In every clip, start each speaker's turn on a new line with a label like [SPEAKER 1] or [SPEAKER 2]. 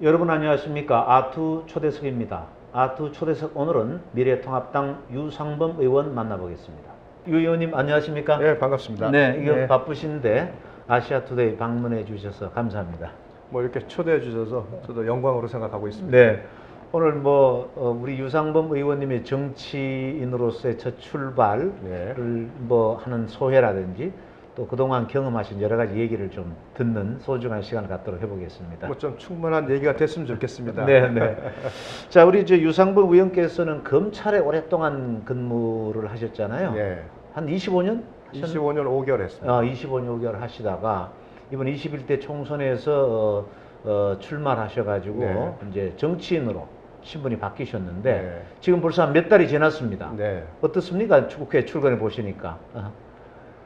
[SPEAKER 1] 여러분 안녕하십니까? 아투 초대석입니다. 아투 초대석 오늘은 미래통합당 유상범 의원 만나보겠습니다. 유 의원님 안녕하십니까?
[SPEAKER 2] 네, 반갑습니다.
[SPEAKER 1] 네, 이거
[SPEAKER 2] 네.
[SPEAKER 1] 바쁘신데 아시아투데이 방문해 주셔서 감사합니다.
[SPEAKER 2] 뭐 이렇게 초대해 주셔서 저도 영광으로 생각하고 있습니다.
[SPEAKER 1] 네, 오늘 우리 유상범 의원님의 정치인으로서의 첫 출발을
[SPEAKER 2] 네.
[SPEAKER 1] 하는 소회라든지 또 그동안 경험하신 여러 가지 얘기를 좀 듣는 소중한 시간을 갖도록 해보겠습니다.
[SPEAKER 2] 뭐 좀 충분한 얘기가 됐으면 좋겠습니다.
[SPEAKER 1] 네, 네. 자, 우리 유상범 의원께서는 검찰에 오랫동안 근무를 하셨잖아요.
[SPEAKER 2] 네.
[SPEAKER 1] 한 25년?
[SPEAKER 2] 25년 5개월 했습니다.
[SPEAKER 1] 25년 5개월 하시다가 이번 21대 총선에서 출마를 하셔가지고
[SPEAKER 2] 네.
[SPEAKER 1] 이제 정치인으로 신분이 바뀌셨는데
[SPEAKER 2] 네.
[SPEAKER 1] 지금 벌써 한 몇 달이 지났습니다.
[SPEAKER 2] 네.
[SPEAKER 1] 어떻습니까? 국회 출근해 보시니까.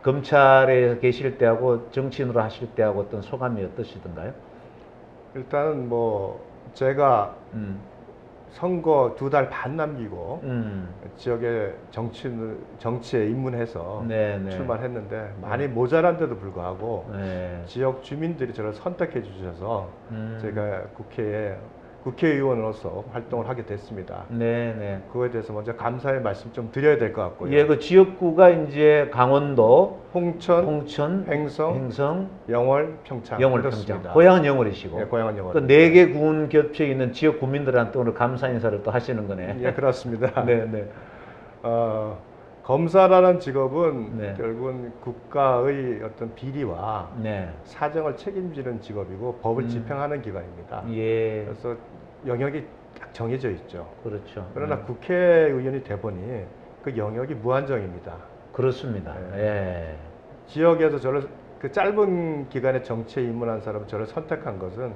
[SPEAKER 1] 검찰에 계실 때하고 정치인으로 하실 때하고 어떤 소감이 어떠시던가요?
[SPEAKER 2] 일단은 뭐 제가
[SPEAKER 1] 음,
[SPEAKER 2] 선거 2달 반 남기고
[SPEAKER 1] 음,
[SPEAKER 2] 지역에 정치에 입문해서
[SPEAKER 1] 네, 네.
[SPEAKER 2] 출마했는데 많이 모자란데도 불구하고
[SPEAKER 1] 네.
[SPEAKER 2] 지역 주민들이 저를 선택해 주셔서
[SPEAKER 1] 음.
[SPEAKER 2] 제가 국회의원으로서 활동을 하게 됐습니다.
[SPEAKER 1] 네, 네.
[SPEAKER 2] 그거에 대해서 먼저 감사의 말씀 좀 드려야 될 것 같고요.
[SPEAKER 1] 예, 그 지역구가 이제 강원도,
[SPEAKER 2] 홍천,
[SPEAKER 1] 횡성,
[SPEAKER 2] 영월, 평창.
[SPEAKER 1] 영월,
[SPEAKER 2] 이렇습니다.
[SPEAKER 1] 평창. 고향은 영월이시고.
[SPEAKER 2] 예, 고향은 영월.
[SPEAKER 1] 그 4개 군 겹쳐 있는 지역 구민들한테 오늘 감사 인사를 또 하시는 거네.
[SPEAKER 2] 예, 그렇습니다.
[SPEAKER 1] 네, 네.
[SPEAKER 2] 검사라는 직업은
[SPEAKER 1] 네.
[SPEAKER 2] 결국은 국가의 어떤 비리와
[SPEAKER 1] 네.
[SPEAKER 2] 사정을 책임지는 직업이고 법을 집행하는 기관입니다.
[SPEAKER 1] 예.
[SPEAKER 2] 그래서 영역이 딱 정해져 있죠.
[SPEAKER 1] 그렇죠.
[SPEAKER 2] 그러나 국회의원이 돼 보니 그 영역이 무한정입니다.
[SPEAKER 1] 그렇습니다. 예.
[SPEAKER 2] 지역에서 저를 그 짧은 기간에 정치에 입문한 사람은 저를 선택한 것은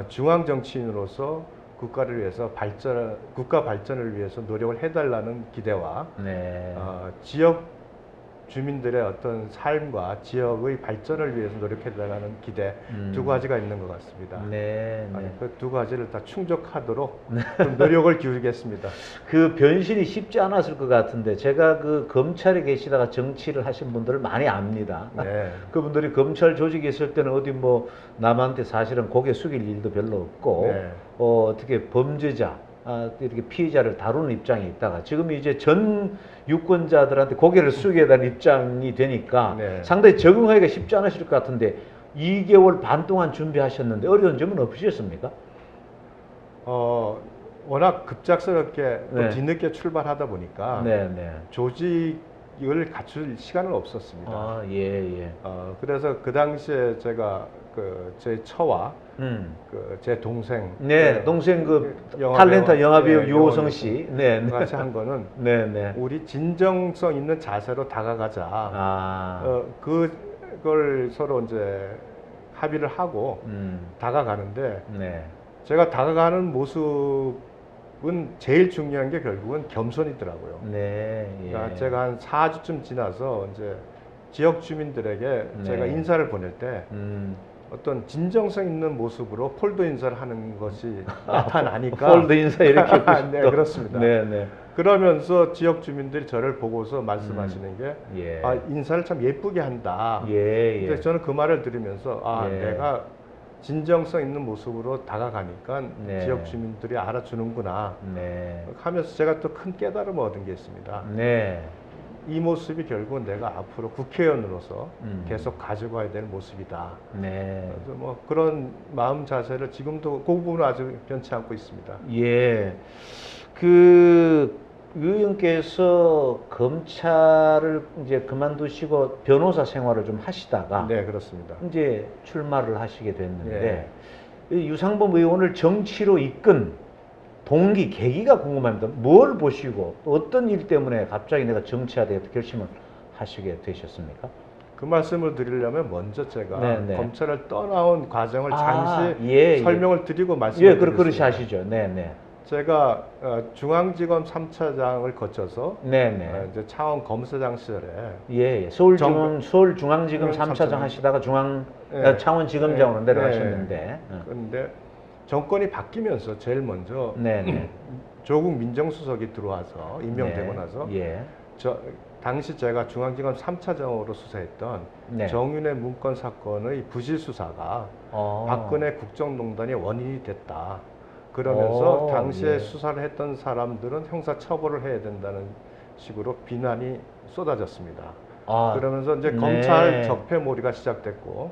[SPEAKER 2] 중앙 정치인으로서 국가를 위해서 국가 발전을 위해서 노력을 해달라는 기대와
[SPEAKER 1] 네.
[SPEAKER 2] 지역 주민들의 어떤 삶과 지역의 발전을 위해서 노력해달라는 기대 두 가지가 있는 것 같습니다.
[SPEAKER 1] 네, 네.
[SPEAKER 2] 그 두 가지를 다 충족하도록 좀 노력을 기울이겠습니다.
[SPEAKER 1] 그 변신이 쉽지 않았을 것 같은데 제가 그 검찰에 계시다가 정치를 하신 분들을 많이 압니다.
[SPEAKER 2] 네.
[SPEAKER 1] 그분들이 검찰 조직에 있을 때는 어디 남한테 사실은 고개 숙일 일도 별로 없고
[SPEAKER 2] 네.
[SPEAKER 1] 어떻게 범죄자 이렇게 피해자를 다루는 입장에 있다가 지금 이제 전 유권자들한테 고개를 숙여야 되는 입장이 되니까
[SPEAKER 2] 네.
[SPEAKER 1] 상당히 적응하기가 쉽지 않으실 것 같은데 2개월 반 동안 준비하셨는데 어려운 점은 없으셨습니까?
[SPEAKER 2] 워낙 급작스럽게 또
[SPEAKER 1] 네.
[SPEAKER 2] 뒤늦게 출발하다 보니까
[SPEAKER 1] 네, 네.
[SPEAKER 2] 조직을 갖출 시간은 없었습니다.
[SPEAKER 1] 예, 예.
[SPEAKER 2] 그래서 그 당시에 제가 제 처와 제 동생,
[SPEAKER 1] 네, 동생
[SPEAKER 2] 영화
[SPEAKER 1] 탤런트
[SPEAKER 2] 배우,
[SPEAKER 1] 영화배우
[SPEAKER 2] 예,
[SPEAKER 1] 유호성 씨, 네, 네.
[SPEAKER 2] 같이 한 거는
[SPEAKER 1] 네, 네.
[SPEAKER 2] 우리 진정성 있는 자세로 다가가자. 그걸 서로 이제 합의를 하고 다가가는데
[SPEAKER 1] 네.
[SPEAKER 2] 제가 다가가는 모습은 제일 중요한 게 결국은 겸손이더라고요.
[SPEAKER 1] 네, 예.
[SPEAKER 2] 그러니까 제가 한 4주쯤 지나서 이제 지역 주민들에게 제가 인사를 보낼 때 어떤 진정성 있는 모습으로 폴더 인사를 하는 것이 나타나니까
[SPEAKER 1] 폴더 인사 이렇게
[SPEAKER 2] 네, 그렇습니다.
[SPEAKER 1] 네, 네.
[SPEAKER 2] 그러면서 지역 주민들이 저를 보고서 말씀하시는 게
[SPEAKER 1] 예.
[SPEAKER 2] 인사를 참 예쁘게 한다.
[SPEAKER 1] 예, 예.
[SPEAKER 2] 근데 저는 그 말을 들으면서
[SPEAKER 1] 예.
[SPEAKER 2] 내가 진정성 있는 모습으로 다가가니까
[SPEAKER 1] 네.
[SPEAKER 2] 지역 주민들이 알아주는구나
[SPEAKER 1] 네.
[SPEAKER 2] 하면서 제가 또 큰 깨달음을 얻은 게 있습니다.
[SPEAKER 1] 네.
[SPEAKER 2] 이 모습이 결국은 내가 앞으로 국회의원으로서 계속 가져가야 될 모습이다.
[SPEAKER 1] 네.
[SPEAKER 2] 그래서 그런 마음 자세를 지금도 그 부분은 아주 변치 않고 있습니다.
[SPEAKER 1] 예. 그 의원께서 검찰을 이제 그만두시고 변호사 생활을 좀 하시다가
[SPEAKER 2] 네, 그렇습니다.
[SPEAKER 1] 이제 출마를 하시게 됐는데 이 유상범 의원을 정치로 이끈 동기, 계기가 궁금합니다. 뭘 보시고 어떤 일 때문에 갑자기 내가 정치해야 되겠다 결심을 하시게 되셨습니까?
[SPEAKER 2] 그 말씀을 드리려면 먼저 제가
[SPEAKER 1] 네.
[SPEAKER 2] 검찰을 떠나온 과정을 잠시
[SPEAKER 1] 예,
[SPEAKER 2] 설명을 드리고 말씀을 드리겠습니다.
[SPEAKER 1] 그렇게 하시죠. 네, 네.
[SPEAKER 2] 제가 중앙지검 3차장을 거쳐서
[SPEAKER 1] 네.
[SPEAKER 2] 이제 차원 검사장 시절에
[SPEAKER 1] 예. 서울중앙지검 3차장 하시다가 창원지검장으로 내려가셨는데.
[SPEAKER 2] 그런데 정권이 바뀌면서 제일 먼저
[SPEAKER 1] 네.
[SPEAKER 2] 조국 민정수석이 들어와서 임명되고 나서 당시 제가 중앙지검 3차장으로 수사했던
[SPEAKER 1] 네.
[SPEAKER 2] 정윤회 문건 사건의 부실 수사가 박근혜 국정농단의 원인이 됐다. 그러면서 당시에
[SPEAKER 1] 예.
[SPEAKER 2] 수사를 했던 사람들은 형사 처벌을 해야 된다는 식으로 비난이 쏟아졌습니다. 그러면서 이제
[SPEAKER 1] 네.
[SPEAKER 2] 검찰 적폐몰이가 시작됐고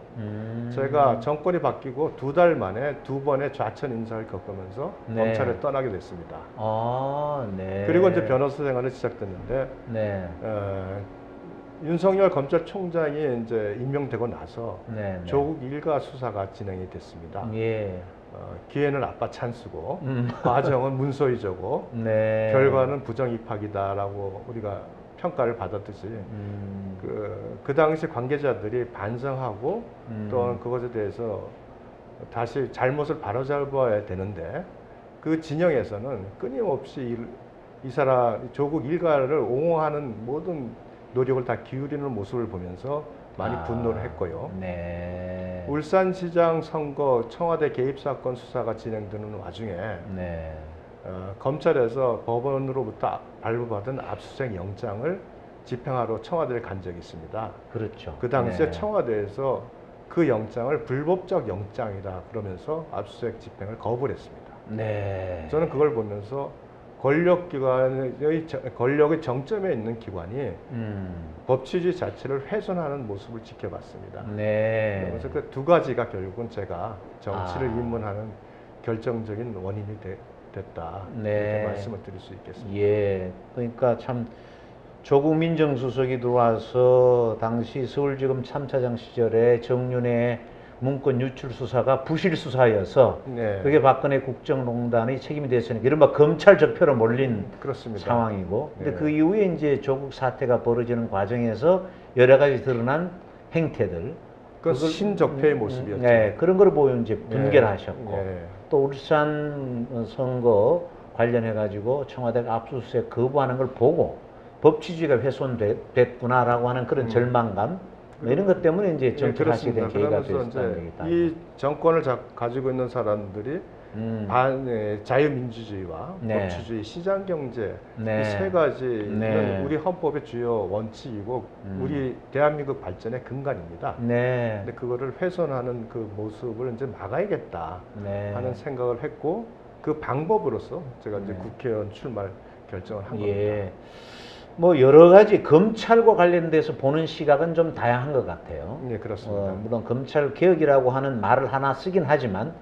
[SPEAKER 2] 제가 정권이 바뀌고 2달 만에 2번의 좌천 인사를 겪으면서
[SPEAKER 1] 네.
[SPEAKER 2] 검찰을 떠나게 됐습니다.
[SPEAKER 1] 네.
[SPEAKER 2] 그리고 이제 변호사 생활을 시작됐는데
[SPEAKER 1] 네.
[SPEAKER 2] 윤석열 검찰총장이 이제 임명되고 나서
[SPEAKER 1] 네.
[SPEAKER 2] 조국 일가 수사가 진행이 됐습니다.
[SPEAKER 1] 예.
[SPEAKER 2] 기회는 아빠 찬스고 과정은 문서위조고
[SPEAKER 1] 네.
[SPEAKER 2] 결과는 부정 입학이다라고 우리가 평가를 받았듯이 그 당시 관계자들이 반성하고 또한 그것에 대해서 다시 잘못을 바로잡아야 되는데 그 진영에서는 끊임없이 이 사람 조국 일가를 옹호하는 모든 노력을 다 기울이는 모습을 보면서 많이 분노를 했고요.
[SPEAKER 1] 네.
[SPEAKER 2] 울산시장 선거 청와대 개입 사건 수사가 진행되는 와중에
[SPEAKER 1] 네.
[SPEAKER 2] 검찰에서 법원으로부터 발부받은 압수수색 영장을 집행하러 청와대를 간 적이 있습니다.
[SPEAKER 1] 그렇죠.
[SPEAKER 2] 그 당시에
[SPEAKER 1] 네.
[SPEAKER 2] 청와대에서 그 영장을 불법적 영장이다 그러면서 압수수색 집행을 거부를 했습니다.
[SPEAKER 1] 네.
[SPEAKER 2] 저는 그걸 보면서 권력의 정점에 있는 기관이 법치주의 자체를 훼손하는 모습을 지켜봤습니다.
[SPEAKER 1] 네.
[SPEAKER 2] 그래서 그 두 가지가 결국은 제가 정치를 입문하는 결정적인 원인이 됐다.
[SPEAKER 1] 네.
[SPEAKER 2] 이렇게 말씀을 드릴 수 있겠습니다.
[SPEAKER 1] 예. 그러니까 참 조국 민정수석이 들어와서 당시 서울지검 3차장 시절에 정윤회 문건 유출 수사가 부실 수사여서
[SPEAKER 2] 네.
[SPEAKER 1] 그게 박근혜 국정농단의 책임이 됐으니까 이른바 검찰 적폐로 몰린
[SPEAKER 2] 그렇습니다.
[SPEAKER 1] 상황이고, 근데
[SPEAKER 2] 네.
[SPEAKER 1] 그 이후에 이제 조국 사태가 벌어지는 과정에서 여러 가지 드러난 행태들,
[SPEAKER 2] 그건 신적폐의 모습이었죠.
[SPEAKER 1] 네, 그런 걸 보고 이제 분개를 하셨고,
[SPEAKER 2] 네.
[SPEAKER 1] 또 울산 선거 관련해 가지고 청와대가 압수수색 거부하는 걸 보고 법치주의가 훼손됐구나라고 하는 그런 절망감, 뭐 이런 것 때문에 이제 정치를 하시게 된 계기가 됐다는 얘기다.
[SPEAKER 2] 이 정권을 가지고 있는 사람들이 자유민주주의와
[SPEAKER 1] 네.
[SPEAKER 2] 법치주의, 시장경제
[SPEAKER 1] 네.
[SPEAKER 2] 이 세 가지는
[SPEAKER 1] 네.
[SPEAKER 2] 우리 헌법의 주요 원칙이고 우리 대한민국 발전의 근간입니다.
[SPEAKER 1] 네.
[SPEAKER 2] 근데 그거를 훼손하는 그 모습을 이제 막아야겠다
[SPEAKER 1] 네.
[SPEAKER 2] 하는 생각을 했고 그 방법으로서 제가 이제
[SPEAKER 1] 네.
[SPEAKER 2] 국회의원 출마를 결정을 한 겁니다.
[SPEAKER 1] 예. 뭐 여러 가지 검찰과 관련돼서 보는 시각은 좀 다양한 것 같아요.
[SPEAKER 2] 네, 그렇습니다.
[SPEAKER 1] 물론 검찰 개혁이라고 하는 말을 하나 쓰긴 하지만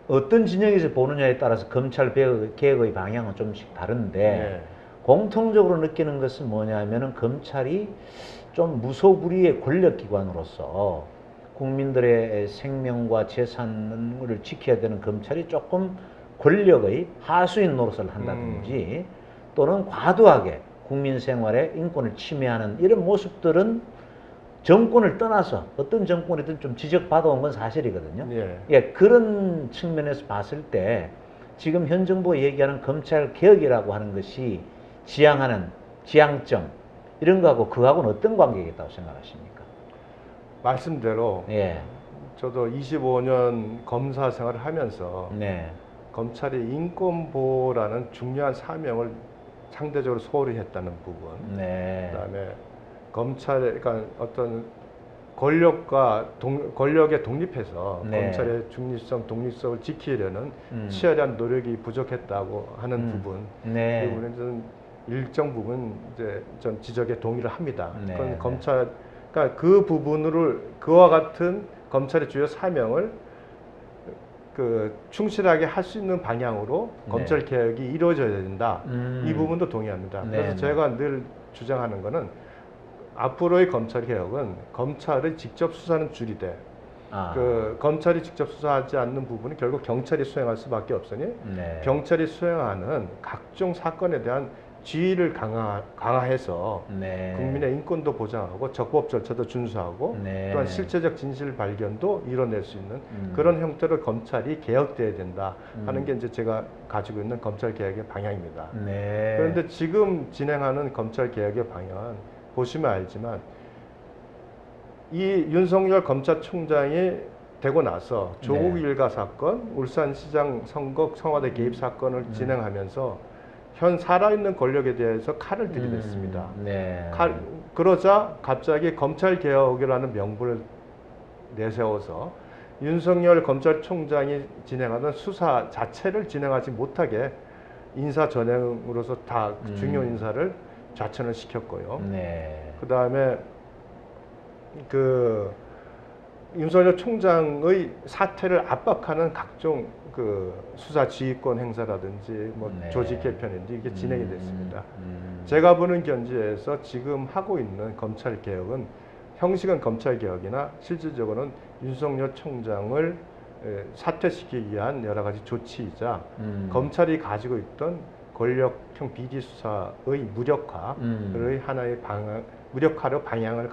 [SPEAKER 1] 어떤 진영에서 보느냐에 따라서 검찰 개혁의 방향은 좀씩 다른데
[SPEAKER 2] 네.
[SPEAKER 1] 공통적으로 느끼는 것은 뭐냐면은 검찰이 좀 무소불위의 권력기관으로서 국민들의 생명과 재산을 지켜야 되는 검찰이 조금 권력의 하수인 노릇을 한다든지 또는 과도하게 국민 생활의 인권을 침해하는 이런 모습들은 정권을 떠나서 어떤 정권이든 좀 지적받아온 건 사실이거든요.
[SPEAKER 2] 예.
[SPEAKER 1] 예, 그런 측면에서 봤을 때 지금 현 정부가 얘기하는 검찰 개혁이라고 하는 것이 지향하는 지향점 이런 거하고 그하고는 어떤 관계가 있다고 생각하십니까?
[SPEAKER 2] 말씀대로
[SPEAKER 1] 예.
[SPEAKER 2] 저도 25년 검사 생활을 하면서
[SPEAKER 1] 네.
[SPEAKER 2] 검찰이 인권보호라는 중요한 사명을 상대적으로 소홀히 했다는 부분,
[SPEAKER 1] 네.
[SPEAKER 2] 그다음에 검찰의 그러니까 어떤 권력의 독립해서
[SPEAKER 1] 네.
[SPEAKER 2] 검찰의 중립성, 독립성을 지키려는
[SPEAKER 1] 음.
[SPEAKER 2] 치열한 노력이 부족했다고 하는 부분,
[SPEAKER 1] 네.
[SPEAKER 2] 그 부분은 좀 일정 부분 이제 전 지적에 동의를 합니다.
[SPEAKER 1] 네.
[SPEAKER 2] 그건
[SPEAKER 1] 네.
[SPEAKER 2] 그러니까 그 부분으로 그와 같은 검찰의 주요 사명을 충실하게 할 수 있는 방향으로
[SPEAKER 1] 네.
[SPEAKER 2] 검찰 개혁이 이루어져야 된다. 이 부분도 동의합니다.
[SPEAKER 1] 네,
[SPEAKER 2] 그래서
[SPEAKER 1] 네.
[SPEAKER 2] 제가 늘 주장하는 거는 앞으로의 검찰 개혁은 검찰의 직접 수사는 줄이되 검찰이 직접 수사하지 않는 부분은 결국 경찰이 수행할 수밖에 없으니
[SPEAKER 1] 네.
[SPEAKER 2] 경찰이 수행하는 각종 사건에 대한 지휘를 강화해서
[SPEAKER 1] 네.
[SPEAKER 2] 국민의 인권도 보장하고 적법 절차도 준수하고
[SPEAKER 1] 네.
[SPEAKER 2] 또한 실체적 진실 발견도 이뤄낼 수 있는 그런 형태로 검찰이 개혁돼야 된다 하는 게 이제 제가 가지고 있는 검찰 개혁의 방향입니다.
[SPEAKER 1] 네.
[SPEAKER 2] 그런데 지금 진행하는 검찰 개혁의 방향은 보시면 알지만 이 윤석열 검찰총장이 되고 나서 조국
[SPEAKER 1] 네.
[SPEAKER 2] 일가 사건, 울산시장 선거 청와대 개입 사건을 진행하면서 현 살아있는 권력에 대해서 칼을 들이댔습니다.
[SPEAKER 1] 네.
[SPEAKER 2] 그러자 갑자기 검찰개혁이라는 명분을 내세워서 윤석열 검찰총장이 진행하던 수사 자체를 진행하지 못하게 인사 전형으로서 다 중요 인사를 좌천을 시켰고요.
[SPEAKER 1] 네.
[SPEAKER 2] 그 다음에 그 윤석열 총장의 사퇴를 압박하는 각종 그 수사 지휘권 행사라든지 뭐
[SPEAKER 1] 네.
[SPEAKER 2] 조직 개편인지 이게 진행이 됐습니다. 제가 보는 견지에서 지금 하고 있는 검찰 개혁은 형식은 검찰 개혁이나 실질적으로는 윤석열 총장을 사퇴시키기 위한 여러 가지 조치이자 검찰이 가지고 있던 권력형 비리 수사의 무력화의 하나의 무력화로 방향을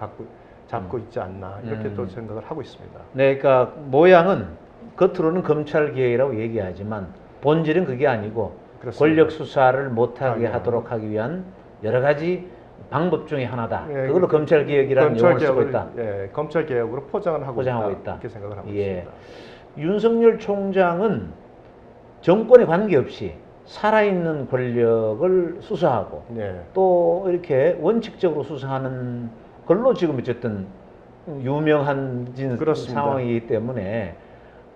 [SPEAKER 2] 잡고 있지 않나 이렇게 또 생각을 하고 있습니다.
[SPEAKER 1] 네, 그러니까 모양은 겉으로는 검찰 개혁이라고 얘기하지만 본질은 그게 아니고
[SPEAKER 2] 그렇습니다.
[SPEAKER 1] 권력 수사를 못하게
[SPEAKER 2] 방향.
[SPEAKER 1] 하도록 하기 위한 여러 가지 방법 중에 하나다.
[SPEAKER 2] 예,
[SPEAKER 1] 그걸로 검찰 개혁이라는 용어를 쓰고 있다.
[SPEAKER 2] 예, 검찰 개혁으로 포장을 하고 있다. 이렇게 생각을 하고
[SPEAKER 1] 예.
[SPEAKER 2] 있습니다.
[SPEAKER 1] 윤석열 총장은 정권에 관계없이 살아있는 권력을 수사하고
[SPEAKER 2] 네.
[SPEAKER 1] 또 이렇게 원칙적으로 수사하는 걸로 지금 어쨌든 유명한
[SPEAKER 2] 그렇습니다.
[SPEAKER 1] 상황이기 때문에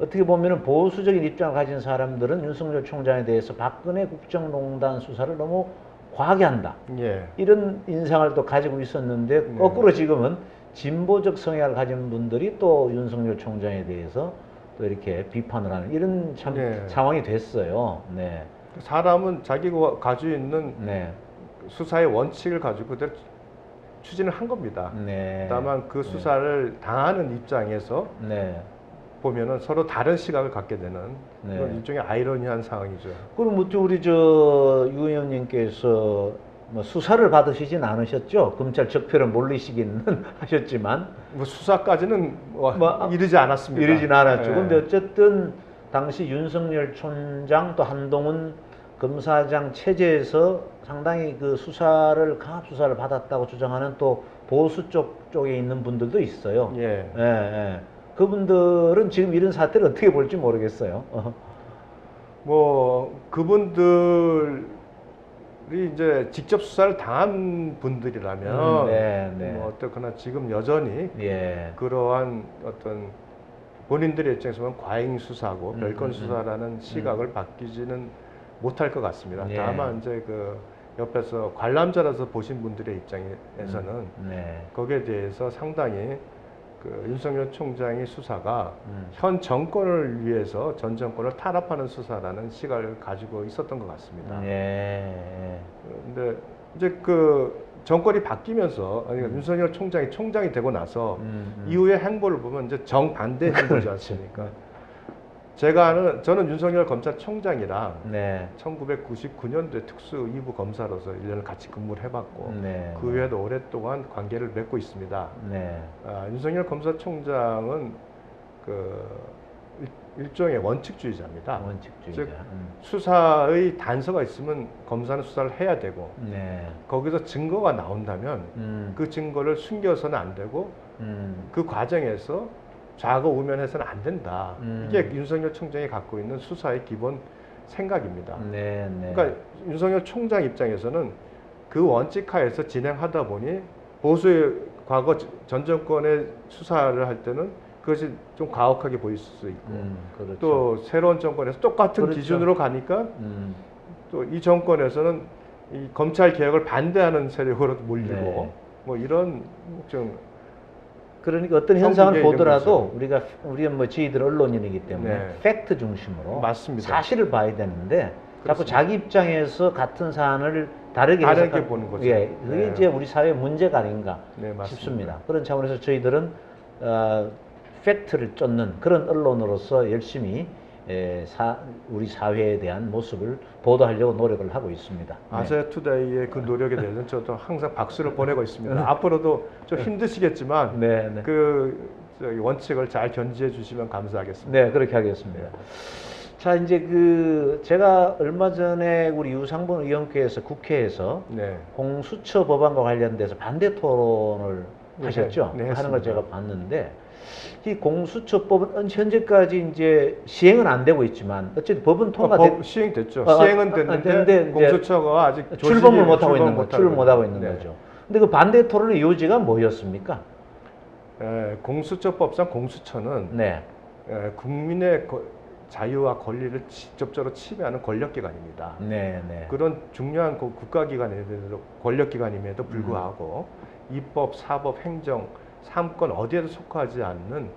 [SPEAKER 1] 어떻게 보면 보수적인 입장을 가진 사람들은 윤석열 총장에 대해서 박근혜 국정농단 수사를 너무 과하게 한다.
[SPEAKER 2] 예.
[SPEAKER 1] 이런 인상을 또 가지고 있었는데
[SPEAKER 2] 네.
[SPEAKER 1] 거꾸로 지금은 진보적 성향을 가진 분들이 또 윤석열 총장에 대해서 또 이렇게 비판을 하는 이런 참
[SPEAKER 2] 네.
[SPEAKER 1] 상황이 됐어요. 네.
[SPEAKER 2] 사람은 자기가 가지고 있는
[SPEAKER 1] 네.
[SPEAKER 2] 수사의 원칙을 가지고 그대로 추진을 한 겁니다.
[SPEAKER 1] 네.
[SPEAKER 2] 다만 그 수사를 당하는 입장에서
[SPEAKER 1] 네.
[SPEAKER 2] 보면은 서로 다른 시각을 갖게 되는
[SPEAKER 1] 네.
[SPEAKER 2] 그런 일종의 아이러니한 상황이죠.
[SPEAKER 1] 그럼 뭐 우리 유 의원님께서 뭐 수사를 받으시진 않으셨죠? 검찰 적폐를 몰리시기는 하셨지만
[SPEAKER 2] 뭐 수사까지는
[SPEAKER 1] 뭐
[SPEAKER 2] 이르지 않았습니다.
[SPEAKER 1] 이르진 않았죠.
[SPEAKER 2] 예.
[SPEAKER 1] 근데 어쨌든 당시 윤석열 총장 또 한동훈 검사장 체제에서 상당히 그 수사를 강압 수사를 받았다고 주장하는 또 보수 쪽에 있는 분들도 있어요.
[SPEAKER 2] 예.
[SPEAKER 1] 예, 예. 그분들은 지금 이런 사태를 어떻게 볼지 모르겠어요.
[SPEAKER 2] 뭐 그분들이 이제 직접 수사를 당한 분들이라면
[SPEAKER 1] 네, 네.
[SPEAKER 2] 뭐 어떻거나 지금 여전히
[SPEAKER 1] 예.
[SPEAKER 2] 그러한 어떤 본인들의 입장에서 보면 과잉 수사고 별건 수사라는 시각을 바뀌지는 못할 것 같습니다.
[SPEAKER 1] 예.
[SPEAKER 2] 다만 이제 그 옆에서 관람자라서 보신 분들의 입장에서는
[SPEAKER 1] 네.
[SPEAKER 2] 거기에 대해서 상당히 그 윤석열 총장의 수사가 현 정권을 위해서 전 정권을 탄압하는 수사라는 시각을 가지고 있었던 것 같습니다.
[SPEAKER 1] 예.
[SPEAKER 2] 근데 이제 그 정권이 바뀌면서 윤석열 총장이 총장이 되고 나서 이후의 행보를 보면 이제 정반대 행보지 않습니까? 저는 윤석열 검찰총장이랑
[SPEAKER 1] 네.
[SPEAKER 2] 1999년도에 특수이부 검사로서 1년을 같이 근무를 해봤고
[SPEAKER 1] 네.
[SPEAKER 2] 그 외에도 오랫동안 관계를 맺고 있습니다.
[SPEAKER 1] 네.
[SPEAKER 2] 윤석열 검사총장은 그 일종의 원칙주의자입니다.
[SPEAKER 1] 원칙주의자.
[SPEAKER 2] 즉 수사의 단서가 있으면 검사는 수사를 해야 되고
[SPEAKER 1] 네.
[SPEAKER 2] 거기서 증거가 나온다면 그 증거를 숨겨서는 안 되고 그 과정에서 좌고 우면해서는 안 된다. 이게 윤석열 총장이 갖고 있는 수사의 기본 생각입니다.
[SPEAKER 1] 네. 네.
[SPEAKER 2] 그러니까 윤석열 총장 입장에서는 그 원칙 하에서 진행하다 보니 보수의 과거 전 정권의 수사를 할 때는 그것이 좀 가혹하게 보일 수 있고
[SPEAKER 1] 그렇죠.
[SPEAKER 2] 또 새로운 정권에서 똑같은
[SPEAKER 1] 그렇죠.
[SPEAKER 2] 기준으로 가니까 또 이 정권에서는 이 검찰 개혁을 반대하는 세력으로 몰리고
[SPEAKER 1] 네.
[SPEAKER 2] 뭐 이런 좀
[SPEAKER 1] 그러니까 어떤 현상을
[SPEAKER 2] 한국의
[SPEAKER 1] 보더라도 우리가 뭐 저희들 언론인이기 때문에
[SPEAKER 2] 네.
[SPEAKER 1] 팩트 중심으로
[SPEAKER 2] 맞습니다.
[SPEAKER 1] 사실을 봐야 되는데 자꾸
[SPEAKER 2] 그렇습니다.
[SPEAKER 1] 자기 입장에서 같은 사안을 다르게
[SPEAKER 2] 보는 거죠.
[SPEAKER 1] 예, 그게
[SPEAKER 2] 네.
[SPEAKER 1] 이제 우리 사회의 문제가 아닌가
[SPEAKER 2] 네, 맞습니다.
[SPEAKER 1] 싶습니다. 그런 차원에서 저희들은 팩트를 쫓는 그런 언론으로서 열심히 우리 사회에 대한 모습을 보도하려고 노력을 하고 있습니다. 네.
[SPEAKER 2] 아시아투데이의 그 노력에 대해서는 저도 항상 박수를 보내고 있습니다. 앞으로도 좀 힘드시겠지만
[SPEAKER 1] 네, 네.
[SPEAKER 2] 그 저기 원칙을 잘 견지해 주시면 감사하겠습니다.
[SPEAKER 1] 네, 그렇게 하겠습니다. 자, 이제 제가 얼마 전에 우리 유상범 의원께서 국회에서
[SPEAKER 2] 네.
[SPEAKER 1] 공수처 법안과 관련돼서 반대 토론을 하셨죠?
[SPEAKER 2] 네,
[SPEAKER 1] 하는 걸
[SPEAKER 2] 했습니다.
[SPEAKER 1] 제가 봤는데 이 공수처법은 현재까지 이제 시행은 안 되고 있지만 어쨌든 법은 통과됐.
[SPEAKER 2] 법 시행됐죠.
[SPEAKER 1] 어,
[SPEAKER 2] 시행은
[SPEAKER 1] 됐는데
[SPEAKER 2] 됐는데
[SPEAKER 1] 이제
[SPEAKER 2] 공수처가 아직
[SPEAKER 1] 출범을
[SPEAKER 2] 조직이
[SPEAKER 1] 못 하고 있는
[SPEAKER 2] 출범
[SPEAKER 1] 거, 출범 못 하고 있는
[SPEAKER 2] 네.
[SPEAKER 1] 거죠. 근데 그 반대 토론의 요지가 뭐였습니까?
[SPEAKER 2] 공수처법상 공수처는
[SPEAKER 1] 네,
[SPEAKER 2] 국민의 자유와 권리를 직접적으로 침해하는 권력기관입니다.
[SPEAKER 1] 네, 네.
[SPEAKER 2] 그런 중요한 국가기관에도 권력기관임에도 불구하고 입법, 사법, 행정, 삼권 어디에도 속하지 않는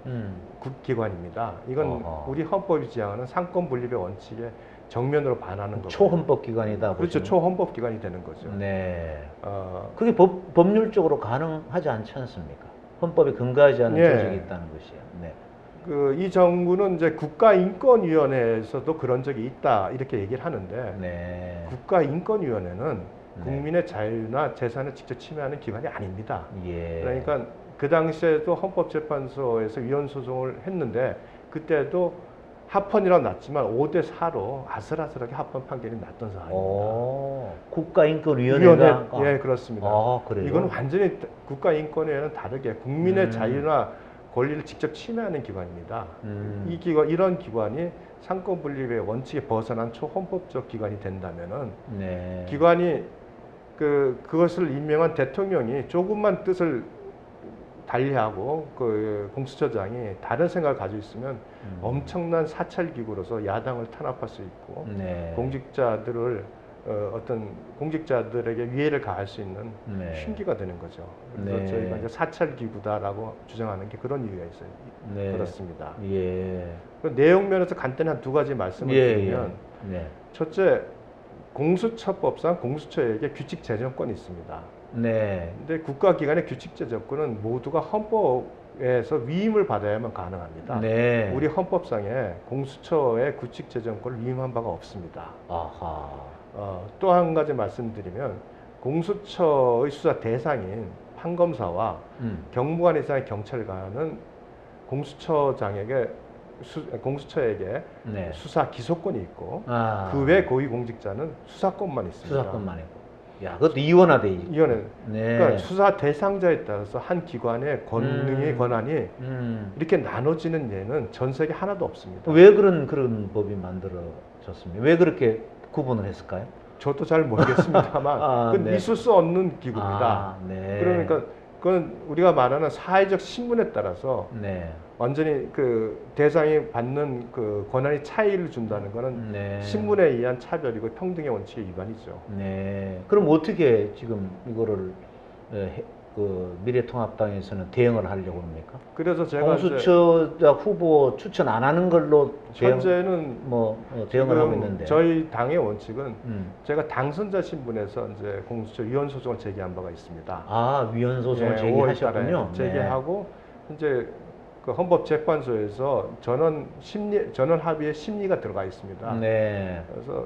[SPEAKER 2] 국기관입니다. 이건
[SPEAKER 1] 어허.
[SPEAKER 2] 우리 헌법이 지향하는 상권 분립의 원칙에 정면으로 반하는 거죠.
[SPEAKER 1] 초헌법 기관이다.
[SPEAKER 2] 그렇죠.
[SPEAKER 1] 보시면.
[SPEAKER 2] 초헌법 기관이 되는 거죠.
[SPEAKER 1] 네.
[SPEAKER 2] 어,
[SPEAKER 1] 그게 법률적으로 가능하지 않지 않습니까? 헌법에 근거하지 않은
[SPEAKER 2] 예.
[SPEAKER 1] 조직이 있다는 것이에요. 네.
[SPEAKER 2] 이 정부는 이제 국가인권위원회에서도 그런 적이 있다 이렇게 얘기를 하는데
[SPEAKER 1] 네.
[SPEAKER 2] 국가인권위원회는
[SPEAKER 1] 네.
[SPEAKER 2] 국민의 자유나 재산을 직접 침해하는 기관이 아닙니다.
[SPEAKER 1] 예.
[SPEAKER 2] 그러니까 그 당시에도 헌법재판소에서 위헌 소송을 했는데 그때도 합헌이라고 났지만 5대 4로 아슬아슬하게 합헌 판결이 났던 상황입니다.
[SPEAKER 1] 오, 국가인권위원회가.
[SPEAKER 2] 예, 그렇습니다.
[SPEAKER 1] 아, 그래요?
[SPEAKER 2] 이건 완전히 국가인권위원회는 다르게 국민의 자유나 권리를 직접 침해하는 기관입니다. 이런 기관이 상권 분립의 원칙에 벗어난 초헌법적 기관이 된다면은
[SPEAKER 1] 네.
[SPEAKER 2] 기관이 그것을 임명한 대통령이 조금만 뜻을 달리하고 그 공수처장이 다른 생각을 가지고 있으면 엄청난 사찰 기구로서 야당을 탄압할 수 있고
[SPEAKER 1] 네.
[SPEAKER 2] 공직자들을 어떤 공직자들에게 위해를 가할 수 있는
[SPEAKER 1] 네.
[SPEAKER 2] 흉기가 되는 거죠. 그래서
[SPEAKER 1] 네.
[SPEAKER 2] 저희가 이제 사찰 기구다라고 주장하는 게 그런 이유가 있어요.
[SPEAKER 1] 네.
[SPEAKER 2] 그렇습니다.
[SPEAKER 1] 예.
[SPEAKER 2] 그 내용 면에서 간단히 한 두 가지 말씀을
[SPEAKER 1] 예,
[SPEAKER 2] 드리면
[SPEAKER 1] 예. 네.
[SPEAKER 2] 첫째, 공수처법상 공수처에게 규칙 제정권이 있습니다.
[SPEAKER 1] 네.
[SPEAKER 2] 근데 국가기관의 규칙 제정권은 모두가 헌법에서 위임을 받아야만 가능합니다.
[SPEAKER 1] 네.
[SPEAKER 2] 우리 헌법상에 공수처의 규칙 제정권을 위임한 바가 없습니다.
[SPEAKER 1] 아하.
[SPEAKER 2] 또 한 가지 말씀드리면 공수처의 수사 대상인 판검사와 경무관 이상의 경찰관은 공수처에게
[SPEAKER 1] 네.
[SPEAKER 2] 수사 기소권이 있고
[SPEAKER 1] 아.
[SPEAKER 2] 그 외 고위공직자는 수사권만 있습니다.
[SPEAKER 1] 수사권만 있고. 야, 그것도 이원화돼 있고.
[SPEAKER 2] 이거는
[SPEAKER 1] 네.
[SPEAKER 2] 그러니까 수사 대상자에 따라서 한 기관의 권한이 이렇게 나눠지는 예는 전 세계 하나도 없습니다.
[SPEAKER 1] 왜 그런 법이 만들어졌습니까? 왜 그렇게 구분을 했을까요?
[SPEAKER 2] 저도 잘 모르겠습니다만
[SPEAKER 1] 아,
[SPEAKER 2] 그건
[SPEAKER 1] 네.
[SPEAKER 2] 있을 수 없는 기구입니다.
[SPEAKER 1] 아, 네.
[SPEAKER 2] 그러니까 그건 우리가 말하는 사회적 신분에 따라서
[SPEAKER 1] 네.
[SPEAKER 2] 완전히 그 대상이 받는 그 권한의 차이를 준다는 것은
[SPEAKER 1] 네.
[SPEAKER 2] 신분에 의한 차별이고 평등의 원칙의 위반이죠.
[SPEAKER 1] 네. 그럼 어떻게 지금 이거를 미래통합당에서는 대응을 하려고 합니까?
[SPEAKER 2] 그래서 제가 이제
[SPEAKER 1] 공수처 후보 추천 안 하는 걸로
[SPEAKER 2] 현재는
[SPEAKER 1] 대응을 하고
[SPEAKER 2] 지금
[SPEAKER 1] 있는데.
[SPEAKER 2] 저희 당의 원칙은
[SPEAKER 1] 음.
[SPEAKER 2] 제가 당선자 신분에서 이제 공수처 위헌 소송을 제기한 바가 있습니다.
[SPEAKER 1] 아, 위헌 소송을
[SPEAKER 2] 예,
[SPEAKER 1] 제기하셨군요.
[SPEAKER 2] 5월 달에 제기하고 현재 그 헌법재판소에서 전원 합의의 심리가 들어가 있습니다.
[SPEAKER 1] 네.
[SPEAKER 2] 그래서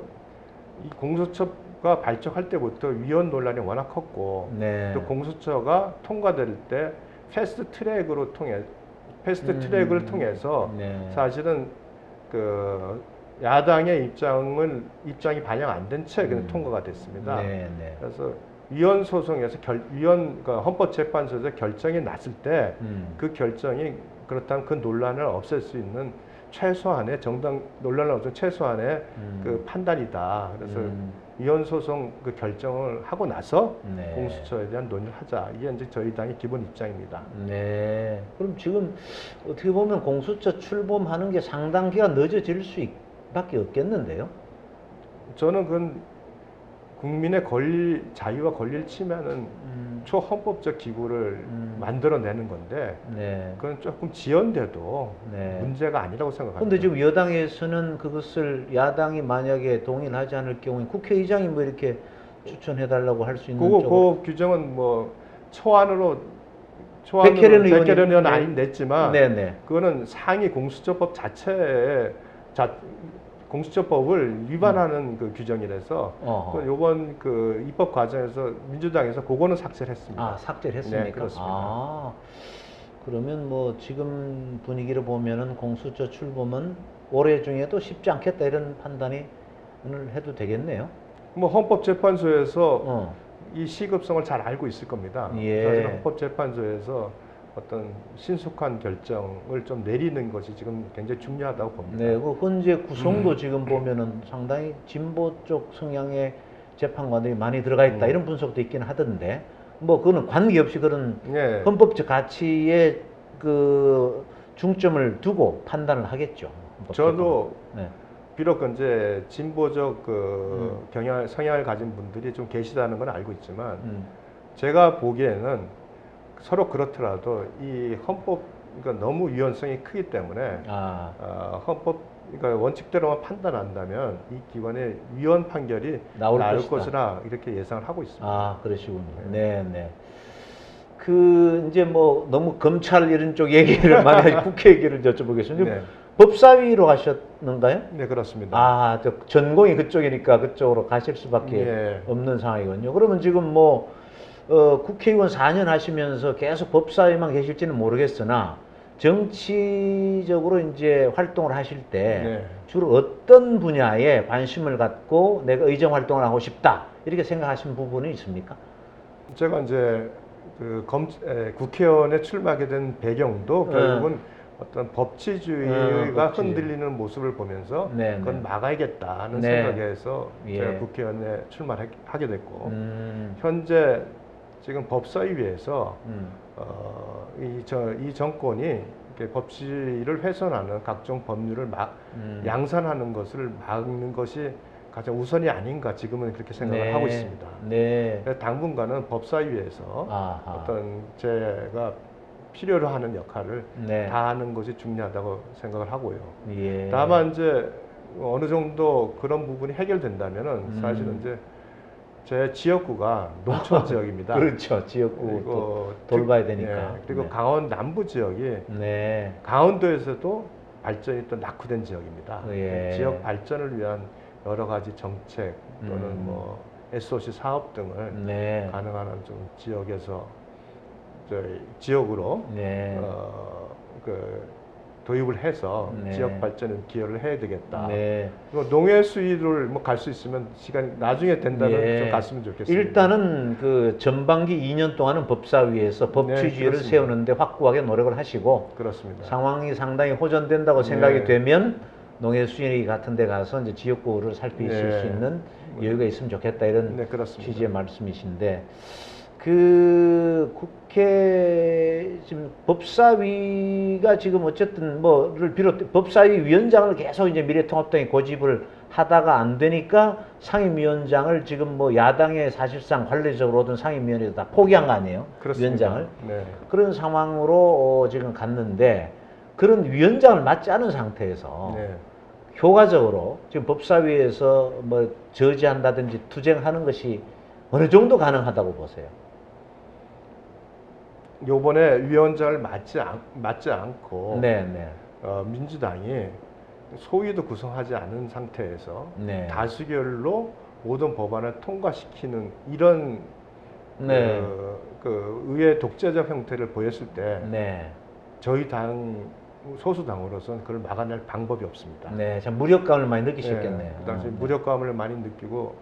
[SPEAKER 2] 이 공수처가 발족할 때부터 위헌 논란이 워낙 컸고
[SPEAKER 1] 네.
[SPEAKER 2] 또 공수처가 통과될 때 패스트 트랙을 통해서
[SPEAKER 1] 네.
[SPEAKER 2] 사실은 그 야당의 입장이 반영 안 된 채 그냥 통과가 됐습니다.
[SPEAKER 1] 네, 네.
[SPEAKER 2] 그래서 위헌 소송에서 그러니까 헌법재판소에서 결정이 났을 때 그 결정이 그렇다면 그 논란을 없앨 수 있는 최소한의 논란을 없앤 최소한의 그 판단이다. 그래서 위헌 소송 그 결정을 하고 나서
[SPEAKER 1] 네.
[SPEAKER 2] 공수처에 대한 논의를 하자. 이게 이제 저희 당의 기본 입장입니다.
[SPEAKER 1] 네. 그럼 지금 어떻게 보면 공수처 출범하는 게 상당 기간 늦어질 수밖에 없겠는데요?
[SPEAKER 2] 저는 그건 국민의 자유와 권리를 침해하는 초헌법적 기구를 만들어내는 건데
[SPEAKER 1] 네.
[SPEAKER 2] 그건 조금 지연돼도
[SPEAKER 1] 네.
[SPEAKER 2] 문제가 아니라고 생각합니다.
[SPEAKER 1] 그런데 지금 여당에서는 그것을 야당이 만약에 동의를 하지 않을 경우에 국회의장이 뭐 이렇게 추천해달라고 할 수 있는
[SPEAKER 2] 그 규정은 뭐 초안으로
[SPEAKER 1] 백혜련
[SPEAKER 2] 의원은
[SPEAKER 1] 네.
[SPEAKER 2] 아닌 냈지만
[SPEAKER 1] 네네.
[SPEAKER 2] 그거는 상위 공수처법 자체에 공수처법을 위반하는 그 규정이라서 이번 그 입법 과정에서 민주당에서 그거는 삭제를 했습니다.
[SPEAKER 1] 아, 삭제를 했습니까?
[SPEAKER 2] 네, 그렇습니다.
[SPEAKER 1] 아, 그러면 뭐 지금 분위기를 보면은 공수처 출범은 올해 중에도 쉽지 않겠다 이런 판단이 오늘 해도 되겠네요.
[SPEAKER 2] 뭐 헌법재판소에서 이 시급성을 잘 알고 있을 겁니다.
[SPEAKER 1] 예.
[SPEAKER 2] 사실 헌법재판소에서 어떤 신속한 결정을 좀 내리는 것이 지금 굉장히 중요하다고 봅니다.
[SPEAKER 1] 네, 그 현재 구성도 지금 보면은 상당히 진보 쪽 성향의 재판관들이 많이 들어가 있다 이런 분석도 있긴 하던데 뭐 그거는 관계없이 그런
[SPEAKER 2] 예.
[SPEAKER 1] 헌법적 가치에 그 중점을 두고 판단을 하겠죠.
[SPEAKER 2] 저도
[SPEAKER 1] 네.
[SPEAKER 2] 비록 이제 진보적 그 성향을 가진 분들이 좀 계시다는 건 알고 있지만 제가 보기에는 서로 그렇더라도 이 헌법 그러니까 너무 유연성이 크기 때문에 헌법 그러니까 원칙대로만 판단한다면 이 기관의 위헌 판결이 나올 것이라 이렇게 예상을 하고 있습니다.
[SPEAKER 1] 아, 그러시군요. 네, 네. 그 이제 뭐 너무 검찰 이런 쪽 얘기를 많이 하지 국회 얘기를 여쭤보겠습니다.
[SPEAKER 2] 네.
[SPEAKER 1] 법사위로 가셨는가요?
[SPEAKER 2] 네, 그렇습니다.
[SPEAKER 1] 아, 저 전공이 그쪽이니까 그쪽으로 가실 수밖에
[SPEAKER 2] 예.
[SPEAKER 1] 없는 상황이군요. 그러면 지금 뭐 국회의원 4년 하시면서 계속 법사위만 계실지는 모르겠으나 정치적으로 이제 활동을 하실 때
[SPEAKER 2] 네.
[SPEAKER 1] 주로 어떤 분야에 관심을 갖고 내가 의정 활동을 하고 싶다 이렇게 생각하신 부분이 있습니까?
[SPEAKER 2] 제가 이제 그 국회의원에 출마하게 된 배경도 결국은 어떤 법치주의가
[SPEAKER 1] 법치주의.
[SPEAKER 2] 흔들리는 모습을 보면서
[SPEAKER 1] 네,
[SPEAKER 2] 그건
[SPEAKER 1] 네.
[SPEAKER 2] 막아야겠다는
[SPEAKER 1] 네.
[SPEAKER 2] 생각에서
[SPEAKER 1] 예.
[SPEAKER 2] 제가 국회의원에 출마를 하게 됐고
[SPEAKER 1] 음.
[SPEAKER 2] 현재 지금 법사위에서
[SPEAKER 1] 음.
[SPEAKER 2] 이 정권이 이렇게 법치를 훼손하는 각종 법률을 양산하는 것을 막는 것이 가장 우선이 아닌가 지금은 그렇게 생각을
[SPEAKER 1] 네.
[SPEAKER 2] 하고 있습니다.
[SPEAKER 1] 네.
[SPEAKER 2] 그래서 당분간은 법사위에서
[SPEAKER 1] 아하.
[SPEAKER 2] 어떤 제가 필요로 하는 역할을
[SPEAKER 1] 네.
[SPEAKER 2] 다 하는 것이 중요하다고 생각을 하고요.
[SPEAKER 1] 예.
[SPEAKER 2] 다만 이제 어느 정도 그런 부분이 해결된다면은 사실은 이제 제 지역구가 농촌 지역입니다.
[SPEAKER 1] 그렇죠. 지역구
[SPEAKER 2] 그리고
[SPEAKER 1] 또 돌봐야 되니까.
[SPEAKER 2] 예, 그리고
[SPEAKER 1] 네.
[SPEAKER 2] 강원 남부 지역이
[SPEAKER 1] 네.
[SPEAKER 2] 강원도에서도 발전이 또 낙후된 지역입니다.
[SPEAKER 1] 예.
[SPEAKER 2] 지역 발전을 위한 여러 가지 정책 또는 뭐 SOC 사업 등을
[SPEAKER 1] 네.
[SPEAKER 2] 가능한 한 좀 지역에서 지역으로
[SPEAKER 1] 네.
[SPEAKER 2] 도입을 해서
[SPEAKER 1] 네.
[SPEAKER 2] 지역 발전에 기여를 해야 되겠다.
[SPEAKER 1] 네.
[SPEAKER 2] 그리고 농해 수위를 뭐 갈 수 있으면 시간이 나중에 된다면
[SPEAKER 1] 예.
[SPEAKER 2] 좀 갔으면 좋겠습니다.
[SPEAKER 1] 일단은 그 전반기 2년 동안은 법사위에서 법치주의를
[SPEAKER 2] 그렇습니다.
[SPEAKER 1] 세우는데 확고하게 노력을 하시고
[SPEAKER 2] 그렇습니다.
[SPEAKER 1] 상황이 상당히 호전된다고 생각이
[SPEAKER 2] 네.
[SPEAKER 1] 되면 농해수위 같은 데 가서 이제 지역구를 살피실
[SPEAKER 2] 네.
[SPEAKER 1] 수 있는 여유가 있으면 좋겠다 이런
[SPEAKER 2] 네, 그렇습니다.
[SPEAKER 1] 취지의 말씀이신데 그 국회 지금 법사위가 지금 어쨌든 뭐를 비롯 법사위 위원장을 계속 이제 미래통합당이 고집을 하다가 안 되니까 상임위원장을 지금 뭐 야당의 사실상 관례적으로든 상임위원회에서 다 포기한 거 아니에요?
[SPEAKER 2] 그렇습니다.
[SPEAKER 1] 위원장을.
[SPEAKER 2] 네.
[SPEAKER 1] 그런 상황으로 지금 갔는데 그런 위원장을 맡지 않은 상태에서
[SPEAKER 2] 네.
[SPEAKER 1] 효과적으로 지금 법사위에서 뭐 저지한다든지 투쟁하는 것이 어느 정도 가능하다고 보세요?
[SPEAKER 2] 요번에 위원장을 맡지 않고
[SPEAKER 1] 네, 네.
[SPEAKER 2] 민주당이 소위도 구성하지 않은 상태에서
[SPEAKER 1] 네.
[SPEAKER 2] 다수결로 모든 법안을 통과시키는 이런
[SPEAKER 1] 네.
[SPEAKER 2] 그 의회 독재적 형태를 보였을 때
[SPEAKER 1] 네.
[SPEAKER 2] 저희 당 소수당으로서는 그걸 막아낼 방법이 없습니다.
[SPEAKER 1] 네. 참 무력감을 많이 느끼셨겠네요.
[SPEAKER 2] 네, 그 당시
[SPEAKER 1] 네.
[SPEAKER 2] 무력감을 많이 느끼고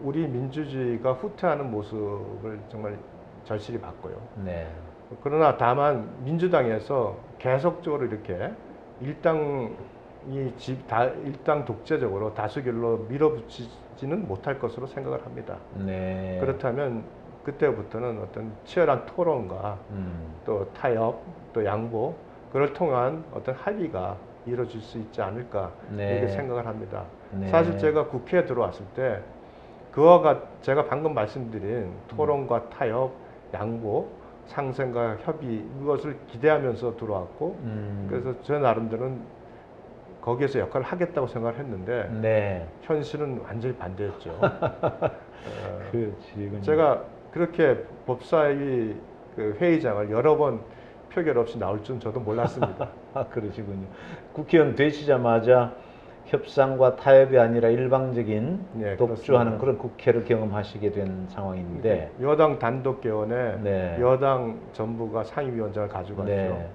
[SPEAKER 2] 우리 민주주의가 후퇴하는 모습을 정말 절실히 봤고요.
[SPEAKER 1] 네.
[SPEAKER 2] 그러나 다만 민주당에서 계속적으로 이렇게 일당 독재적으로 다수결로 밀어붙이지는 못할 것으로 생각을 합니다.
[SPEAKER 1] 네.
[SPEAKER 2] 그렇다면 그때부터는 어떤 치열한 토론과 또 타협, 또 양보, 그걸 통한 어떤 합의가 이루어질 수 있지 않을까
[SPEAKER 1] 네.
[SPEAKER 2] 이렇게 생각을 합니다.
[SPEAKER 1] 네.
[SPEAKER 2] 사실 제가 국회에 들어왔을 때 제가 방금 말씀드린 토론과 타협, 양보, 상생과 협의 이것을 기대하면서 들어왔고 그래서 저 나름대로는 거기에서 역할을 하겠다고 생각을 했는데
[SPEAKER 1] 네.
[SPEAKER 2] 현실은 완전히 반대였죠.
[SPEAKER 1] 그렇지.
[SPEAKER 2] 제가 그렇게 법사위 그 회의장을 여러 번 표결 없이 나올 줄은 저도 몰랐습니다.
[SPEAKER 1] 아, 그러시군요. 국회의원 되시자마자 협상과 타협이 아니라 일방적인
[SPEAKER 2] 네,
[SPEAKER 1] 독주하는
[SPEAKER 2] 그렇습니다.
[SPEAKER 1] 그런 국회를 경험하시게 된 상황인데
[SPEAKER 2] 여당 단독 개헌에
[SPEAKER 1] 네.
[SPEAKER 2] 여당 전부가 상임위원장을 가져가죠.
[SPEAKER 1] 네.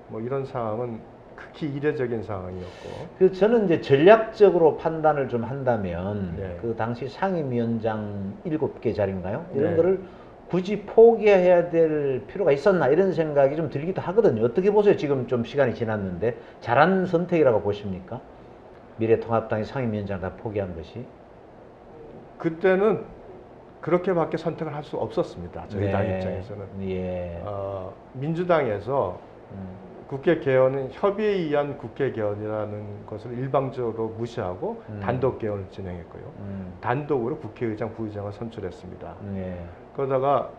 [SPEAKER 2] 뭐 이런 상황은 극히 이례적인 상황이었고.
[SPEAKER 1] 그 저는 이제 전략적으로 판단을 좀 한다면
[SPEAKER 2] 네.
[SPEAKER 1] 그 당시 상임위원장 7개 자리인가요? 이런
[SPEAKER 2] 네.
[SPEAKER 1] 거를 굳이 포기해야 될 필요가 있었나 이런 생각이 좀 들기도 하거든요. 어떻게 보세요? 지금 좀 시간이 지났는데 잘한 선택이라고 보십니까? 미래통합당이 상임위원장 다 포기한 것이.
[SPEAKER 2] 그때는 그렇게밖에 선택을 할 수 없었습니다. 저희
[SPEAKER 1] 네.
[SPEAKER 2] 당 입장에서는.
[SPEAKER 1] 예.
[SPEAKER 2] 민주당에서 국회 개헌은 협의에 의한 국회 개헌이라는 것을 일방적으로 무시하고 단독 개헌을 진행했고요. 단독으로 국회의장, 부의장을 선출했습니다.
[SPEAKER 1] 예.
[SPEAKER 2] 그러다가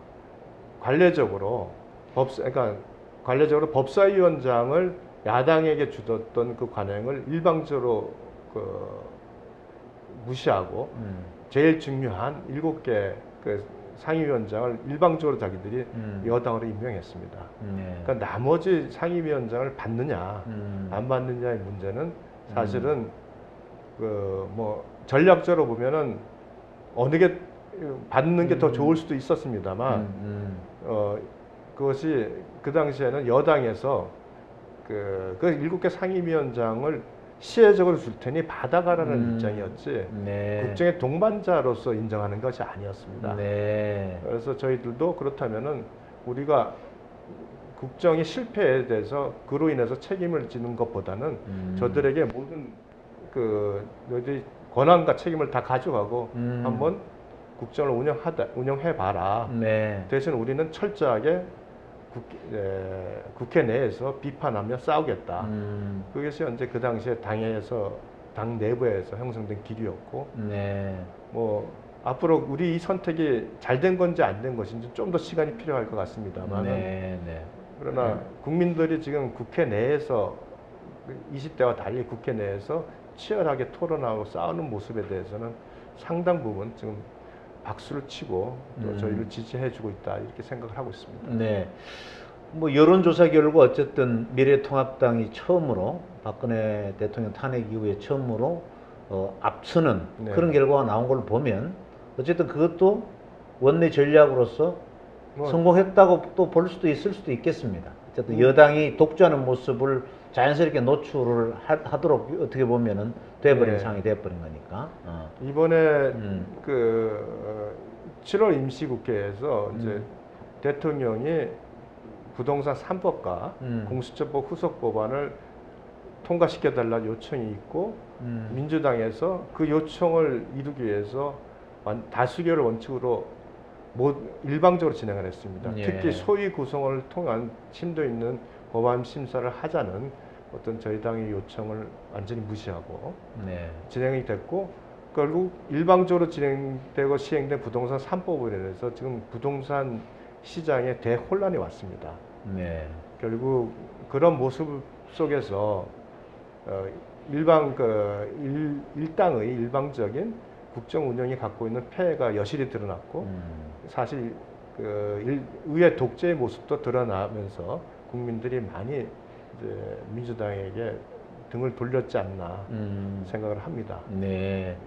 [SPEAKER 2] 관례적으로 관례적으로 법사위원장을 야당에게 주었던 그 관행을 일방적으로 무시하고 제일 중요한 7개 그 상임위원장을 일방적으로 자기들이 여당으로 임명했습니다. 그러니까 나머지 상임위원장을 받느냐 안 받느냐의 문제는 사실은 뭐 전략적으로 보면은 어느 게 받는 게 더 좋을 수도 있었습니다만 그것이 그 당시에는 여당에서 그 7개 상임위원장을 시혜적으로 줄 테니 받아가라는 입장이었지
[SPEAKER 1] 네.
[SPEAKER 2] 국정의 동반자로서 인정하는 것이 아니었습니다.
[SPEAKER 1] 네.
[SPEAKER 2] 그래서 저희들도 그렇다면은 우리가 국정의 실패에 대해서 그로 인해서 책임을 지는 것보다는 저들에게 모든 너희들이 권한과 책임을 다 가져가고 한번 국정을 운영해봐라.
[SPEAKER 1] 네.
[SPEAKER 2] 대신 우리는 철저하게 국회 내에서 비판하며 싸우겠다. 그것이 현재 그 당시에 당 내부에서 형성된 기류였고,
[SPEAKER 1] 네.
[SPEAKER 2] 뭐 앞으로 우리 이 선택이 잘 된 건지 안 된 것인지 좀 더 시간이 필요할 것 같습니다만,
[SPEAKER 1] 네. 네.
[SPEAKER 2] 그러나 국민들이 지금 국회 내에서 20대와 달리 국회 내에서 치열하게 토론하고 싸우는 모습에 대해서는 상당 부분 지금 박수를 치고 또 저희를 지지해주고 있다 이렇게 생각을 하고 있습니다.
[SPEAKER 1] 네. 뭐 여론조사 결과 어쨌든 미래통합당이 처음으로 박근혜 대통령 탄핵 이후에 처음으로 앞서는
[SPEAKER 2] 네.
[SPEAKER 1] 그런 결과가 나온 걸 보면 어쨌든 그것도 원내 전략으로서 성공했다고 또 볼 수도 있을 수도 있겠습니다. 어쨌든 여당이 독주하는 모습을 자연스럽게 노출을 하도록 어떻게 보면은 돼버린
[SPEAKER 2] 네.
[SPEAKER 1] 상황이 돼버린 거니까.
[SPEAKER 2] 이번에 7월 임시국회에서 이제 대통령이 부동산 3법과 공수처법 후속 법안을 통과시켜달라 요청이 있고 민주당에서 그 요청을 이루기 위해서 다수결을 원칙으로 일방적으로 진행을 했습니다.
[SPEAKER 1] 예.
[SPEAKER 2] 특히 소위 구성을 통한 심도 있는 법안 심사를 하자는 어떤 저희 당의 요청을 완전히 무시하고
[SPEAKER 1] 네.
[SPEAKER 2] 진행이 됐고 결국 일방적으로 진행되고 시행된 부동산 3법으로 인해서 지금 부동산 시장에 대혼란이 왔습니다.
[SPEAKER 1] 네.
[SPEAKER 2] 결국 그런 모습 속에서 일당의 일방적인 국정 운영이 갖고 있는 폐해가 여실히 드러났고 사실 의회 독재의 모습도 드러나면서 국민들이 많이 이제 민주당에게 등을 돌렸지 않나 생각을 합니다.
[SPEAKER 1] 네.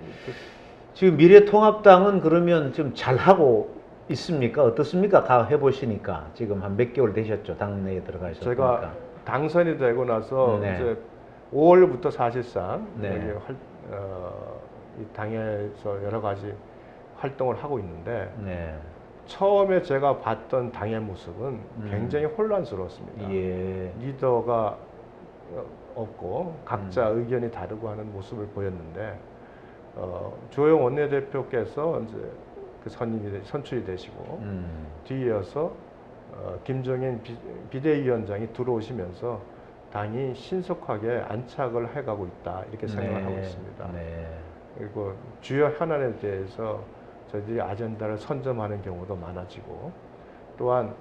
[SPEAKER 1] 지금 미래통합당은 그러면 좀 잘하고 있습니까? 어떻습니까? 다 해보시니까 지금 한 몇 개월 되셨죠? 당내에 들어가셨으니까.
[SPEAKER 2] 제가 당선이 되고 나서
[SPEAKER 1] 네.
[SPEAKER 2] 이제 5월부터 사실상
[SPEAKER 1] 네.
[SPEAKER 2] 여기 이 당에서 여러 가지 활동을 하고 있는데
[SPEAKER 1] 네.
[SPEAKER 2] 처음에 제가 봤던 당의 모습은 굉장히 혼란스러웠습니다.
[SPEAKER 1] 예.
[SPEAKER 2] 리더가 없고 각자 의견이 다르고 하는 모습을 보였는데 조영 원내대표께서 이제 그 선출이 되시고 뒤이어서 김종인 비대위원장이 들어오시면서 당이 신속하게 안착을 해가고 있다 이렇게 생각을
[SPEAKER 1] 네.
[SPEAKER 2] 하고 있습니다.
[SPEAKER 1] 네.
[SPEAKER 2] 그리고 주요 현안에 대해서 저희들이 아젠다를 선점하는 경우도 많아지고 또한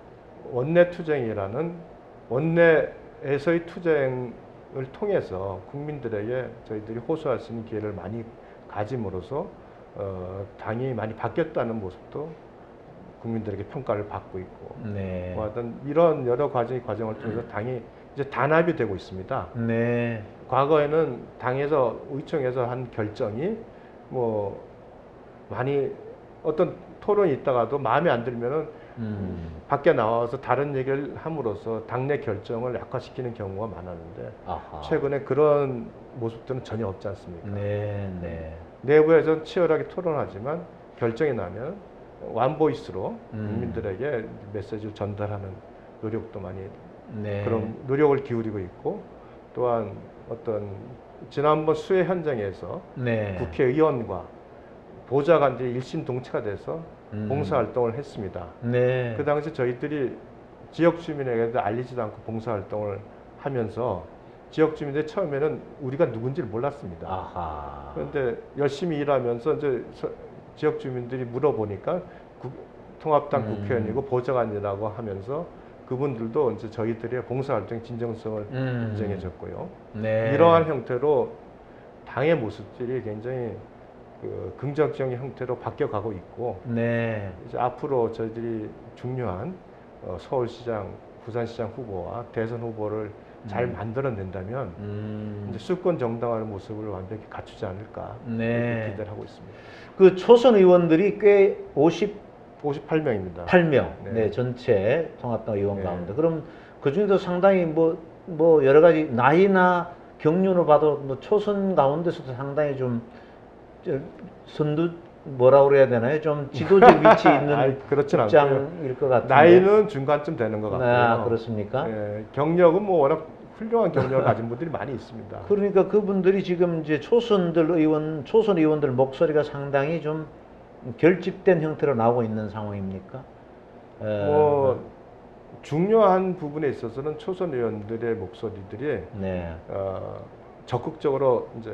[SPEAKER 2] 원내투쟁이라는 원내에서의 투쟁을 통해서 국민들에게 저희들이 호소할 수 있는 기회를 많이 가짐으로써 당이 많이 바뀌었다는 모습도 국민들에게 평가를 받고 있고
[SPEAKER 1] 네.
[SPEAKER 2] 뭐 어떤 이런 여러 과정을 통해서 당이 이제 단합이 되고 있습니다.
[SPEAKER 1] 네.
[SPEAKER 2] 과거에는 당에서 의총에서 한 결정이 뭐 많이 어떤 토론이 있다가도 마음에 안 들면은 밖에 나와서 다른 얘기를 함으로써 당내 결정을 약화시키는 경우가 많았는데
[SPEAKER 1] 아하.
[SPEAKER 2] 최근에 그런 모습들은 전혀 없지 않습니까?
[SPEAKER 1] 네, 네.
[SPEAKER 2] 내부에서는 치열하게 토론하지만 결정이 나면 완보이스로 국민들에게 메시지를 전달하는 노력도 많이
[SPEAKER 1] 네.
[SPEAKER 2] 그런 노력을 기울이고 있고 또한 어떤 지난번 수해 현장에서
[SPEAKER 1] 네.
[SPEAKER 2] 국회의원과 보좌관들이 일심동체가 돼서 봉사활동을 했습니다.
[SPEAKER 1] 네.
[SPEAKER 2] 그 당시 저희들이 지역 주민에게도 알리지도 않고 봉사활동을 하면서 지역 주민들이 처음에는 우리가 누군지를 몰랐습니다.
[SPEAKER 1] 아하.
[SPEAKER 2] 그런데 열심히 일하면서 이제 지역 주민들이 물어보니까 통합당 국회의원이고 보좌관이라고 하면서 그분들도 이제 저희들의 봉사활동의 진정성을 인정해줬고요.
[SPEAKER 1] 네.
[SPEAKER 2] 이러한 형태로 당의 모습들이 굉장히 그 긍정적인 형태로 바뀌어가고 있고
[SPEAKER 1] 네.
[SPEAKER 2] 이제 앞으로 저희들이 중요한 서울시장, 부산시장 후보와 대선 후보를 잘 만들어낸다면 이제 수권 정당화의 모습을 완벽히 갖추지 않을까
[SPEAKER 1] 네.
[SPEAKER 2] 이렇게 기대를 하고 있습니다.
[SPEAKER 1] 그 초선 의원들이 꽤
[SPEAKER 2] 58명입니다.
[SPEAKER 1] 8명,
[SPEAKER 2] 네.
[SPEAKER 1] 네, 전체 통합당 의원
[SPEAKER 2] 네.
[SPEAKER 1] 가운데. 그럼 그 중에도 상당히 뭐 여러 가지 나이나 경륜을 봐도 뭐 초선 가운데서도 상당히 좀 선두 뭐라 그래야 되나요? 좀 지도적 위치에 있는
[SPEAKER 2] 그렇진
[SPEAKER 1] 입장일 것 같은데.
[SPEAKER 2] 나이는 중간쯤 되는 것 같고요.
[SPEAKER 1] 아, 그렇습니까?
[SPEAKER 2] 예, 경력은 뭐 워낙 훌륭한 경력을 가진 분들이 많이 있습니다.
[SPEAKER 1] 그러니까 그분들이 지금 이제 초선 의원들 목소리가 상당히 좀 결집된 형태로 나오고 있는 상황입니까?
[SPEAKER 2] 뭐 중요한 부분에 있어서는 초선 의원들의 목소리들이
[SPEAKER 1] 네.
[SPEAKER 2] 적극적으로 이제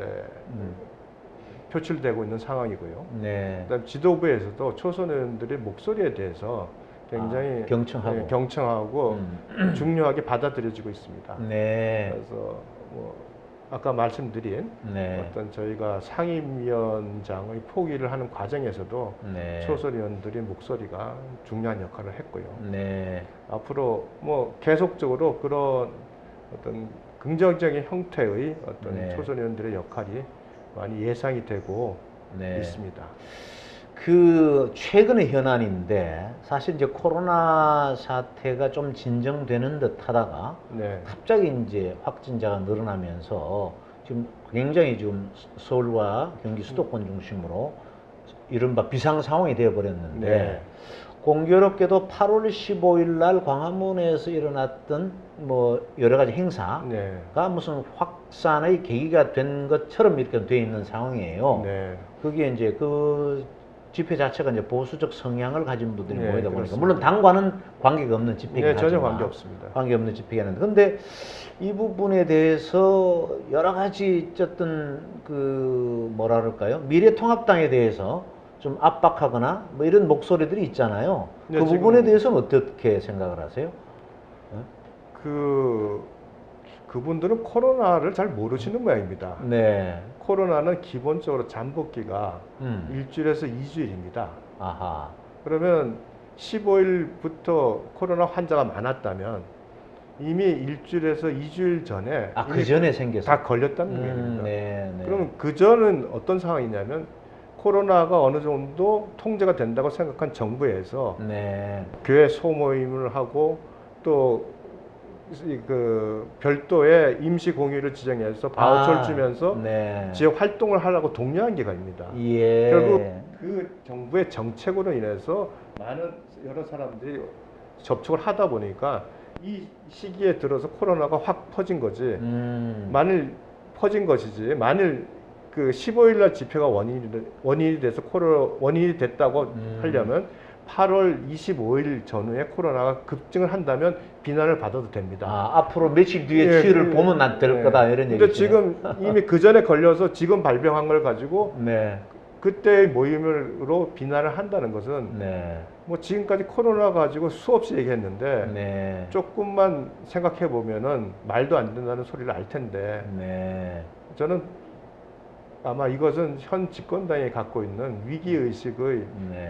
[SPEAKER 2] 표출되고 있는 상황이고요.
[SPEAKER 1] 네.
[SPEAKER 2] 그다음 지도부에서도 초선 의원들의 목소리에 대해서 굉장히
[SPEAKER 1] 경청하고.
[SPEAKER 2] 예, 경청하고 중요하게 받아들여지고 있습니다.
[SPEAKER 1] 네.
[SPEAKER 2] 그래서 뭐 아까 말씀드린
[SPEAKER 1] 네.
[SPEAKER 2] 어떤 저희가 상임위원장의 포기를 하는 과정에서도
[SPEAKER 1] 네.
[SPEAKER 2] 초선 의원들의 목소리가 중요한 역할을 했고요.
[SPEAKER 1] 네.
[SPEAKER 2] 앞으로 뭐 계속적으로 그런 어떤 긍정적인 형태의 어떤
[SPEAKER 1] 네.
[SPEAKER 2] 초선 의원들의 역할이 많이 예상이 되고
[SPEAKER 1] 네.
[SPEAKER 2] 있습니다.
[SPEAKER 1] 그 최근의 현안인데 사실 이제 코로나 사태가 좀 진정되는 듯 하다가
[SPEAKER 2] 네.
[SPEAKER 1] 갑자기 이제 확진자가 늘어나면서 지금 굉장히 지금 서울과 경기 수도권 중심으로 이른바 비상 상황이 되어 버렸는데
[SPEAKER 2] 네.
[SPEAKER 1] 공교롭게도 8월 15일 날 광화문에서 일어났던 뭐 여러 가지 행사가
[SPEAKER 2] 네.
[SPEAKER 1] 무슨 확산의 계기가 된 것처럼 이렇게 돼 있는 상황이에요.
[SPEAKER 2] 네.
[SPEAKER 1] 그게 이제 그 집회 자체가 이제 보수적 성향을 가진 분들이
[SPEAKER 2] 네,
[SPEAKER 1] 모이다 보니까
[SPEAKER 2] 그렇습니다.
[SPEAKER 1] 물론 당과는 관계가 없는 집회긴
[SPEAKER 2] 네,
[SPEAKER 1] 하지만
[SPEAKER 2] 전혀 관계 없습니다.
[SPEAKER 1] 관계없는 집회긴 하는데 근데 이 부분에 대해서 여러 가지 어쨌든 그 뭐라 그럴까요? 미래통합당에 대해서 좀 압박하거나 뭐 이런 목소리들이 있잖아요.
[SPEAKER 2] 네,
[SPEAKER 1] 그
[SPEAKER 2] 지금
[SPEAKER 1] 부분에 대해서는 어떻게 생각을 하세요?
[SPEAKER 2] 그분들은 코로나를 잘 모르시는 모양입니다.
[SPEAKER 1] 네.
[SPEAKER 2] 코로나는 기본적으로 잠복기가 일주일에서 2주일입니다.
[SPEAKER 1] 아하.
[SPEAKER 2] 그러면 15일부터 코로나 환자가 많았다면 이미 일주일에서 2주일 전에
[SPEAKER 1] 아,
[SPEAKER 2] 이미
[SPEAKER 1] 그 전에 생겨서
[SPEAKER 2] 다 걸렸다는 얘기입니다.
[SPEAKER 1] 네, 네.
[SPEAKER 2] 그러면 그 전은 어떤 상황이냐면 코로나가 어느 정도 통제가 된다고 생각한 정부에서
[SPEAKER 1] 네.
[SPEAKER 2] 교회 소모임을 하고 또 그 별도의 임시 공휴일을 지정해서 바우처를 주면서
[SPEAKER 1] 네.
[SPEAKER 2] 지역 활동을 하려고 독려한 기간입니다.
[SPEAKER 1] 예.
[SPEAKER 2] 결국 그 정부의 정책으로 인해서 많은 여러 사람들이 접촉을 하다 보니까 이 시기에 들어서 코로나가 확 퍼진 거지. 만일 퍼진 것이지. 만일 그 15일 날 집회가 원인이 돼서 원인이 됐다고 하려면 8월 25일 전후에 코로나가 급증을 한다면 비난을 받아도 됩니다.
[SPEAKER 1] 아, 앞으로 며칠 뒤에
[SPEAKER 2] 예,
[SPEAKER 1] 추이를 보면 안 될 거다 이런 얘기죠.
[SPEAKER 2] 근데 지금 이미 그 전에 걸려서 지금 발병한 걸 가지고
[SPEAKER 1] 네.
[SPEAKER 2] 그때의 모임으로 비난을 한다는 것은
[SPEAKER 1] 네.
[SPEAKER 2] 뭐 지금까지 코로나 가지고 수없이 얘기했는데
[SPEAKER 1] 네.
[SPEAKER 2] 조금만 생각해 보면은 말도 안 된다는 소리를 알 텐데
[SPEAKER 1] 네.
[SPEAKER 2] 저는 아마 이것은 현 집권당이 갖고 있는 위기의식의
[SPEAKER 1] 네.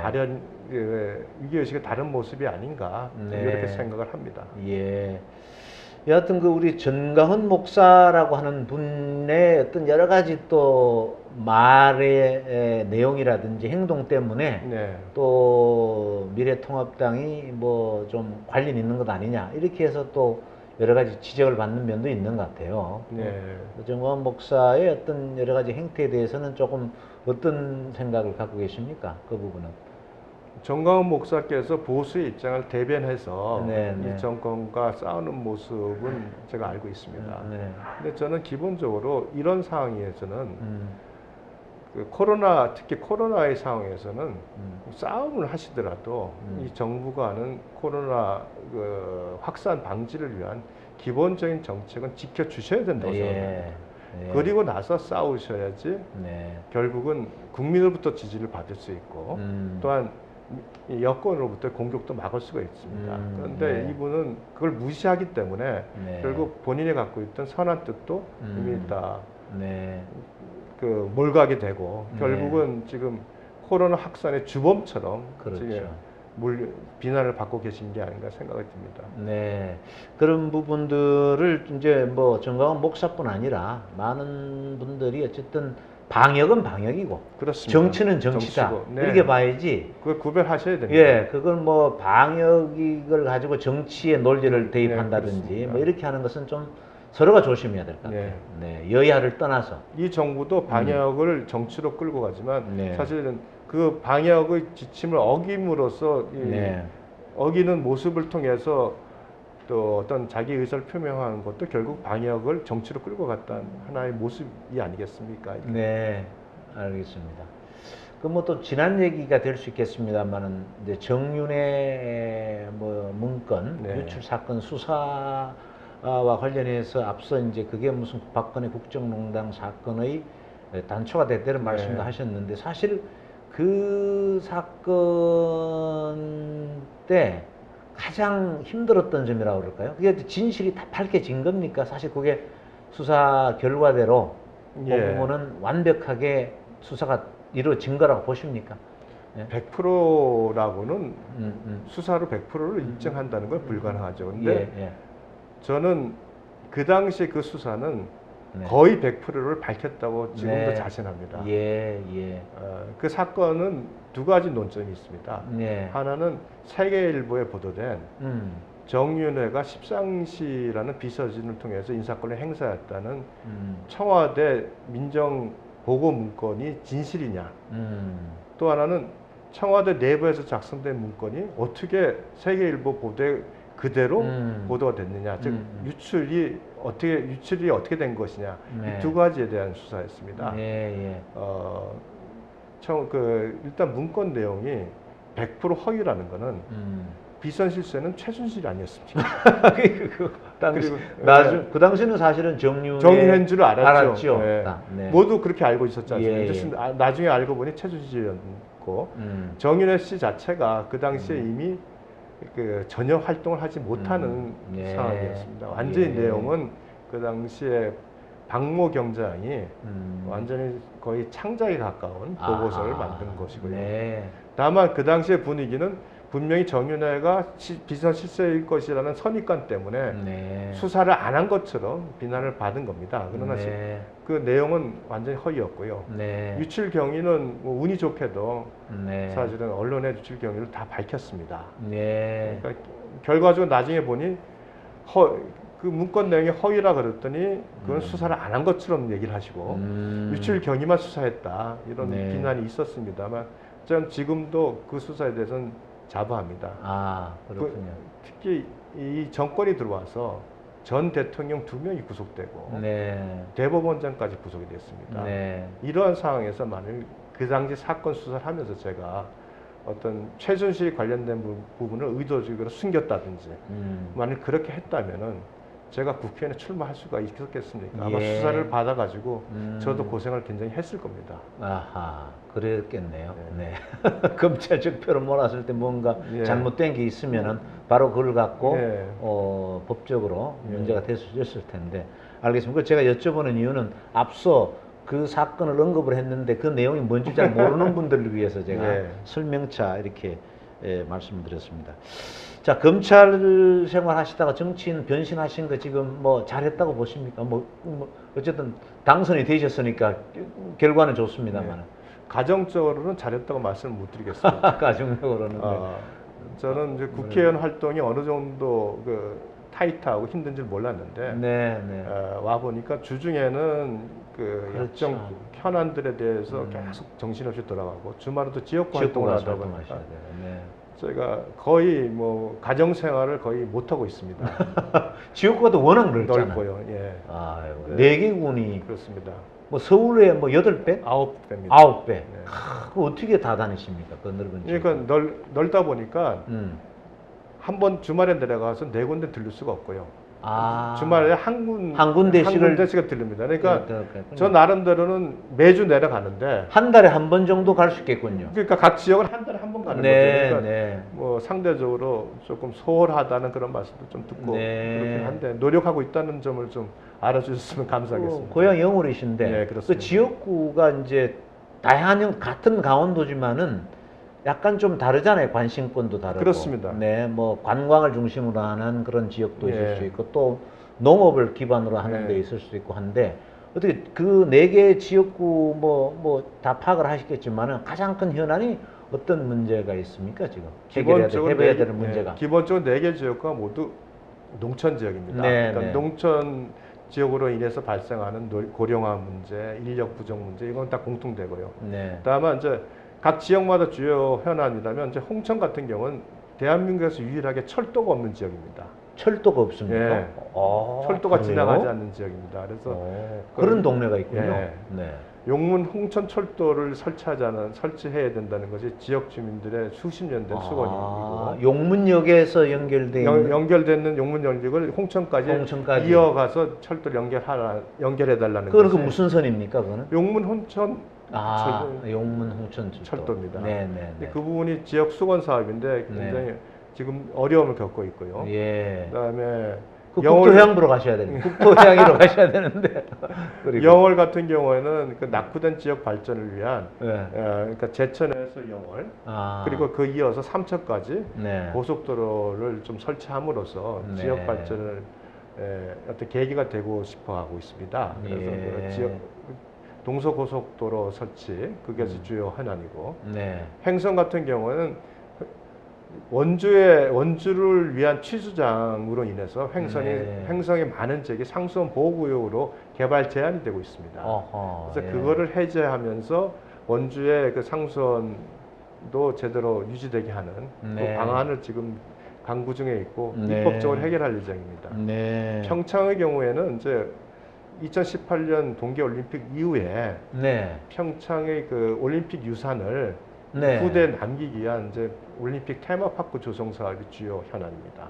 [SPEAKER 2] 위기의식의 다른 모습이 아닌가
[SPEAKER 1] 네.
[SPEAKER 2] 이렇게 생각을 합니다.
[SPEAKER 1] 예. 여하튼 그 우리 전광훈 목사라고 하는 분의 어떤 여러 가지 또 말의 내용이라든지 행동 때문에
[SPEAKER 2] 네.
[SPEAKER 1] 또 미래통합당이 뭐 좀 관련 있는 것 아니냐 이렇게 해서 또 여러 가지 지적을 받는 면도 있는 것 같아요.
[SPEAKER 2] 네.
[SPEAKER 1] 전광훈 목사의 어떤 여러 가지 행태에 대해서는 조금 어떤 생각을 갖고 계십니까? 그 부분은.
[SPEAKER 2] 정광훈 목사께서 보수의 입장을 대변해서
[SPEAKER 1] 네, 네.
[SPEAKER 2] 이 정권과 싸우는 모습은 제가 알고 있습니다.
[SPEAKER 1] 네.
[SPEAKER 2] 근데 저는 기본적으로 이런 상황에서는 그 코로나, 특히 코로나의 상황에서는 싸움을 하시더라도 이 정부가 하는 코로나 그 확산 방지를 위한 기본적인 정책은 지켜주셔야 된다고 생각합니다.
[SPEAKER 1] 예.
[SPEAKER 2] 그리고 나서 싸우셔야지
[SPEAKER 1] 네.
[SPEAKER 2] 결국은 국민으로부터 지지를 받을 수 있고 또한 이 여권으로부터 공격도 막을 수가 있습니다. 그런데
[SPEAKER 1] 네.
[SPEAKER 2] 이분은 그걸 무시하기 때문에
[SPEAKER 1] 네.
[SPEAKER 2] 결국 본인이 갖고 있던 선한 뜻도 이미 다
[SPEAKER 1] 네.
[SPEAKER 2] 그 몰가게 되고 결국은 지금 코로나 확산의 주범처럼
[SPEAKER 1] 그렇죠.
[SPEAKER 2] 지금 비난을 받고 계신 게 아닌가 생각이 듭니다.
[SPEAKER 1] 네. 그런 부분들을 이제 뭐 정광훈 목사뿐 아니라 많은 분들이 어쨌든 방역은 방역이고
[SPEAKER 2] 그렇습니다.
[SPEAKER 1] 정치는 정치다.
[SPEAKER 2] 정치고, 네.
[SPEAKER 1] 이렇게 봐야지.
[SPEAKER 2] 그걸 구별하셔야 됩니다.
[SPEAKER 1] 예, 그걸 뭐 방역을 가지고 정치의 논리를 대입한다든지
[SPEAKER 2] 그렇습니다.
[SPEAKER 1] 뭐 이렇게 하는 것은 좀 서로가 조심해야 될 것 같아요. 네. 여야를 떠나서.
[SPEAKER 2] 이 정부도 방역을 정치로 끌고 가지만
[SPEAKER 1] 네.
[SPEAKER 2] 사실은 그 방역의 지침을 어김으로써
[SPEAKER 1] 네.
[SPEAKER 2] 어기는 모습을 통해서 또 어떤 자기 의사를 표명하는 것도 결국 방역을 정치로 끌고 갔다는 하나의 모습이 아니겠습니까?
[SPEAKER 1] 네, 알겠습니다. 그 뭐 또 지난 얘기가 될 수 있겠습니다만은 이제 정윤의 뭐 문건
[SPEAKER 2] 네.
[SPEAKER 1] 유출 사건 수사와 관련해서 앞서 이제 그게 무슨 박근혜 국정농단 사건의 단초가 됐다는 말씀도 하셨는데 사실 그 사건 때 가장 힘들었던 점이라고 그럴까요? 그게 진실이 다 밝혀진 겁니까? 사실 그게 수사 결과대로 그 부분은 완벽하게 수사가 이루어진 거라고 보십니까? 예?
[SPEAKER 2] 100%라고는 수사로 100%를 인정한다는 건 불가능하죠. 근데 저는 그 당시 그 수사는 거의 100%를 밝혔다고 지금도 자신합니다. 그 사건은 두 가지 논점이 있습니다. 하나는 세계일보에 보도된 정윤회가 십상시라는 비서진을 통해서 인사권을 행사했다는 청와대 민정보고 문건이 진실이냐. 또 하나는 청와대 내부에서 작성된 문건이 어떻게 세계일보 보도에 그대로 보도가 됐느냐. 즉 유출이 어떻게 된 것이냐. 이 두 가지에 대한 수사였습니다. 일단 문건 내용이 100% 허위라는 것은 비선 실세는 최순실이 아니었습니까?
[SPEAKER 1] 그 당시는 사실은
[SPEAKER 2] 정윤회인 줄 알았죠.
[SPEAKER 1] 네.
[SPEAKER 2] 모두 그렇게 알고 있었지 않습니까? 나중에 알고 보니 최순실이었고 정윤회 씨 자체가 그 당시에 이미 그 전혀 활동을 하지 못하는 상황이었습니다. 완전히 내용은 그 당시에 박모 경장이 완전히 거의 창작에 가까운 보고서를 만든 것이고요. 다만 그 당시의 분위기는 분명히 정윤회가 비선 실세일 것이라는 선입관 때문에 수사를 안 한 것처럼 비난을 받은 겁니다. 그러나 그 내용은 완전히 허위였고요. 유출 경위는 뭐 운이 좋게도 사실은 언론의 유출 경위를 다 밝혔습니다. 그러니까 결과적으로 나중에 보니 그 문건 내용이 허위라 그랬더니 그건 수사를 안 한 것처럼 얘기를 하시고 유출 경위만 수사했다 이런 비난이 있었습니다만 저는 지금도 그 수사에 대해서는 자부합니다.
[SPEAKER 1] 그렇군요.
[SPEAKER 2] 특히 이 정권이 들어와서 전 대통령 2명이 구속되고 대법원장까지 구속이 됐습니다. 이러한 상황에서 만일 그 당시 사건 수사를 하면서 제가 어떤 최순실 관련된 부분을 의도적으로 숨겼다든지 만일 그렇게 했다면은 제가 국회의원에 출마할 수가 있었겠습니까? 아마 수사를 받아가지고 저도 고생을 굉장히 했을 겁니다.
[SPEAKER 1] 그랬겠네요. 검찰 적표를 몰았을 때 뭔가 잘못된 게 있으면은 바로 그걸 갖고 법적으로 문제가 됐을 텐데 알겠습니다. 제가 여쭤보는 이유는 앞서 그 사건을 언급을 했는데 그 내용이 뭔지 잘 모르는 분들을 위해서 제가 설명차 이렇게 예, 말씀드렸습니다. 자, 검찰 생활 하시다가 정치인 변신하신 거 지금 뭐 잘했다고 보십니까? 뭐 어쨌든 당선이 되셨으니까 결과는 좋습니다만.
[SPEAKER 2] 가정적으로는 잘했다고 말씀을 못 드리겠습니다.
[SPEAKER 1] 가정적으로는.
[SPEAKER 2] 저는 이제 국회의원 활동이 어느 정도 그 타이트하고 힘든 줄 몰랐는데
[SPEAKER 1] 네, 네.
[SPEAKER 2] 와 보니까 주중에는 그
[SPEAKER 1] 그렇죠.
[SPEAKER 2] 약정 현안들에 대해서 계속 정신없이 돌아가고 주말은 또 지역 활동을 하다 보니까
[SPEAKER 1] 네.
[SPEAKER 2] 제가 거의 뭐 가정 생활을 거의 못 하고 있습니다.
[SPEAKER 1] 지역구도 워낙 넓잖아요.
[SPEAKER 2] 넓고요. 예.
[SPEAKER 1] 아유,
[SPEAKER 2] 네.
[SPEAKER 1] 4개 군이
[SPEAKER 2] 그렇습니다.
[SPEAKER 1] 뭐 서울에 뭐 8배?
[SPEAKER 2] 9배입니다.
[SPEAKER 1] 9배.
[SPEAKER 2] 네.
[SPEAKER 1] 그 어떻게 다 다니십니까? 그 넓은 지역.
[SPEAKER 2] 그러니까 넓다 보니까
[SPEAKER 1] 음.
[SPEAKER 2] 한 번 주말에 내려가서 4군데 들릴 수가 없고요.
[SPEAKER 1] 아.
[SPEAKER 2] 주말에 한 군데씩을 들립니다. 그러니까 저 나름대로는 매주 내려가는데
[SPEAKER 1] 한 달에 한 번 정도 갈 수 있겠군요.
[SPEAKER 2] 그러니까 각 지역을 한 달에 한 번 가는
[SPEAKER 1] 네,
[SPEAKER 2] 거죠. 그러니까
[SPEAKER 1] 네.
[SPEAKER 2] 뭐 상대적으로 조금 소홀하다는 그런 말씀도 좀 듣고
[SPEAKER 1] 네.
[SPEAKER 2] 그렇긴 한데 노력하고 있다는 점을 좀 알아주셨으면 감사하겠습니다.
[SPEAKER 1] 고향 영월이신데
[SPEAKER 2] 네,
[SPEAKER 1] 그
[SPEAKER 2] 그렇습니다.
[SPEAKER 1] 지역구가 이제 다양한 같은 강원도지만은 약간 좀 다르잖아요. 관심권도 다르고.
[SPEAKER 2] 그렇습니다.
[SPEAKER 1] 네, 뭐 관광을 중심으로 하는 그런 지역도 있을
[SPEAKER 2] 예.
[SPEAKER 1] 수 있고 또 농업을 기반으로 하는
[SPEAKER 2] 예.
[SPEAKER 1] 데 있을 수도 있고 한데 어떻게 그 4개 지역구 뭐 다 파악을 하시겠지만은 가장 큰 현안이 어떤 문제가 있습니까 지금? 해결해야 되는 문제가.
[SPEAKER 2] 기본적으로 4개 지역과 모두 농촌 지역입니다.
[SPEAKER 1] 네,
[SPEAKER 2] 그러니까
[SPEAKER 1] 네.
[SPEAKER 2] 농촌 지역으로 인해서 발생하는 고령화 문제, 인력 부족 문제 이건 다 공통되고요.
[SPEAKER 1] 네.
[SPEAKER 2] 다만 이제 각 지역마다 주요 현안이라면 이제 홍천 같은 경우는 대한민국에서 유일하게 철도가 없는 지역입니다.
[SPEAKER 1] 철도가 없습니까?
[SPEAKER 2] 예.
[SPEAKER 1] 아,
[SPEAKER 2] 철도가
[SPEAKER 1] 그래요?
[SPEAKER 2] 지나가지 않는 지역입니다. 그래서
[SPEAKER 1] 그런 동네가 있군요.
[SPEAKER 2] 예.
[SPEAKER 1] 네.
[SPEAKER 2] 용문 홍천 철도를 설치해야 된다는 것이 지역 주민들의 수십 년 된 수건이고
[SPEAKER 1] 용문역에서 연결돼 있는
[SPEAKER 2] 연결되는 용문 연결을 홍천까지 이어가서 철도를 연결해 달라는
[SPEAKER 1] 그건
[SPEAKER 2] 것이
[SPEAKER 1] 그 무슨 선입니까? 그거는?
[SPEAKER 2] 용문 홍천
[SPEAKER 1] 용문 홍천
[SPEAKER 2] 철도입니다.
[SPEAKER 1] 네, 네, 네.
[SPEAKER 2] 그 부분이 지역 수건 사업인데 굉장히 지금 어려움을 겪고 있고요.
[SPEAKER 1] 예.
[SPEAKER 2] 그다음에
[SPEAKER 1] 그 국토해양부로 가셔야 됩니다. 국토해양으로 가셔야 되는데. 그리고
[SPEAKER 2] 영월 같은 경우에는 그 낙후된 지역 발전을 위한
[SPEAKER 1] 네.
[SPEAKER 2] 그러니까 제천에서 영월 그리고 그 이어서 삼척까지
[SPEAKER 1] 네.
[SPEAKER 2] 고속도로를 좀 설치함으로써
[SPEAKER 1] 네.
[SPEAKER 2] 지역 발전을 어떤 계기가 되고 싶어 하고 있습니다. 그래서 그 지역 동서고속도로 설치 그게 주요 현안이고
[SPEAKER 1] 네.
[SPEAKER 2] 횡성 같은 경우는 원주를 위한 취수장으로 인해서 횡성의 많은 지역이 상수원 보호구역으로 개발 제한이 되고 있습니다. 그래서 그거를 해제하면서 원주의 그 상수원도 제대로 유지되게 하는 그 방안을 지금 강구 중에 있고 입법적으로 해결할 예정입니다.
[SPEAKER 1] 네.
[SPEAKER 2] 평창의 경우에는 이제 2018년 동계올림픽 이후에 평창의 그 올림픽 유산을 후대에 남기기 위한 이제 올림픽 테마파크 조성 사업이 주요 현안입니다.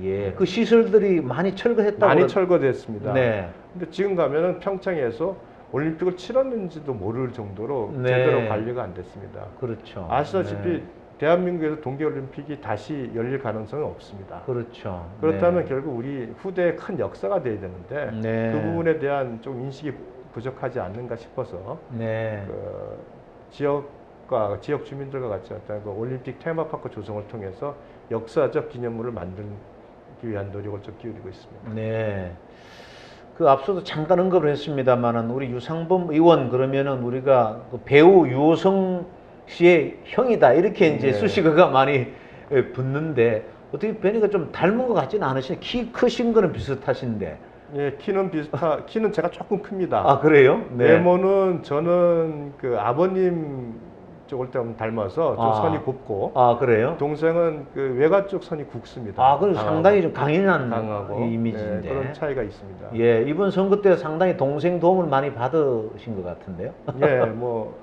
[SPEAKER 1] 예. 그 시설들이 많이 철거했다고
[SPEAKER 2] 많이 철거됐습니다.
[SPEAKER 1] 네.
[SPEAKER 2] 근데 지금 가면은 평창에서 올림픽을 치렀는지도 모를 정도로 제대로 관리가 안 됐습니다.
[SPEAKER 1] 그렇죠.
[SPEAKER 2] 아시다시피 대한민국에서 동계올림픽이 다시 열릴 가능성은 없습니다.
[SPEAKER 1] 그렇죠.
[SPEAKER 2] 그렇다면 결국 우리 후대에 큰 역사가 돼야 되는데 그 부분에 대한 좀 인식이 부족하지 않는가 싶어서 그 지역 주민들과 같이 어떤 그 올림픽 테마파크 조성을 통해서 역사적 기념물을 만들기 위한 노력을 좀 기울이고 있습니다.
[SPEAKER 1] 네. 그 앞서도 잠깐 언급을 했습니다만은 우리 유상범 의원 그러면은 우리가 그 배우 유호성 씨의 형이다 이렇게 이제 수식어가 많이 붙는데 어떻게 뵈니까 좀 닮은 것 같지는 않으시네. 키 크신 거는 비슷하신데.
[SPEAKER 2] 예, 키는 제가 조금 큽니다.
[SPEAKER 1] 그래요? 네.
[SPEAKER 2] 외모는 저는 그 아버님 쪽을 좀 닮아서 좀 선이 곱고.
[SPEAKER 1] 그래요?
[SPEAKER 2] 동생은 그 외가 쪽 선이 국습니다.
[SPEAKER 1] 그럼 상당히 좀
[SPEAKER 2] 강하고
[SPEAKER 1] 이미지인데.
[SPEAKER 2] 그런 차이가 있습니다.
[SPEAKER 1] 예, 이번 선거 때 상당히 동생 도움을 많이 받으신 것 같은데요.
[SPEAKER 2] 예, 뭐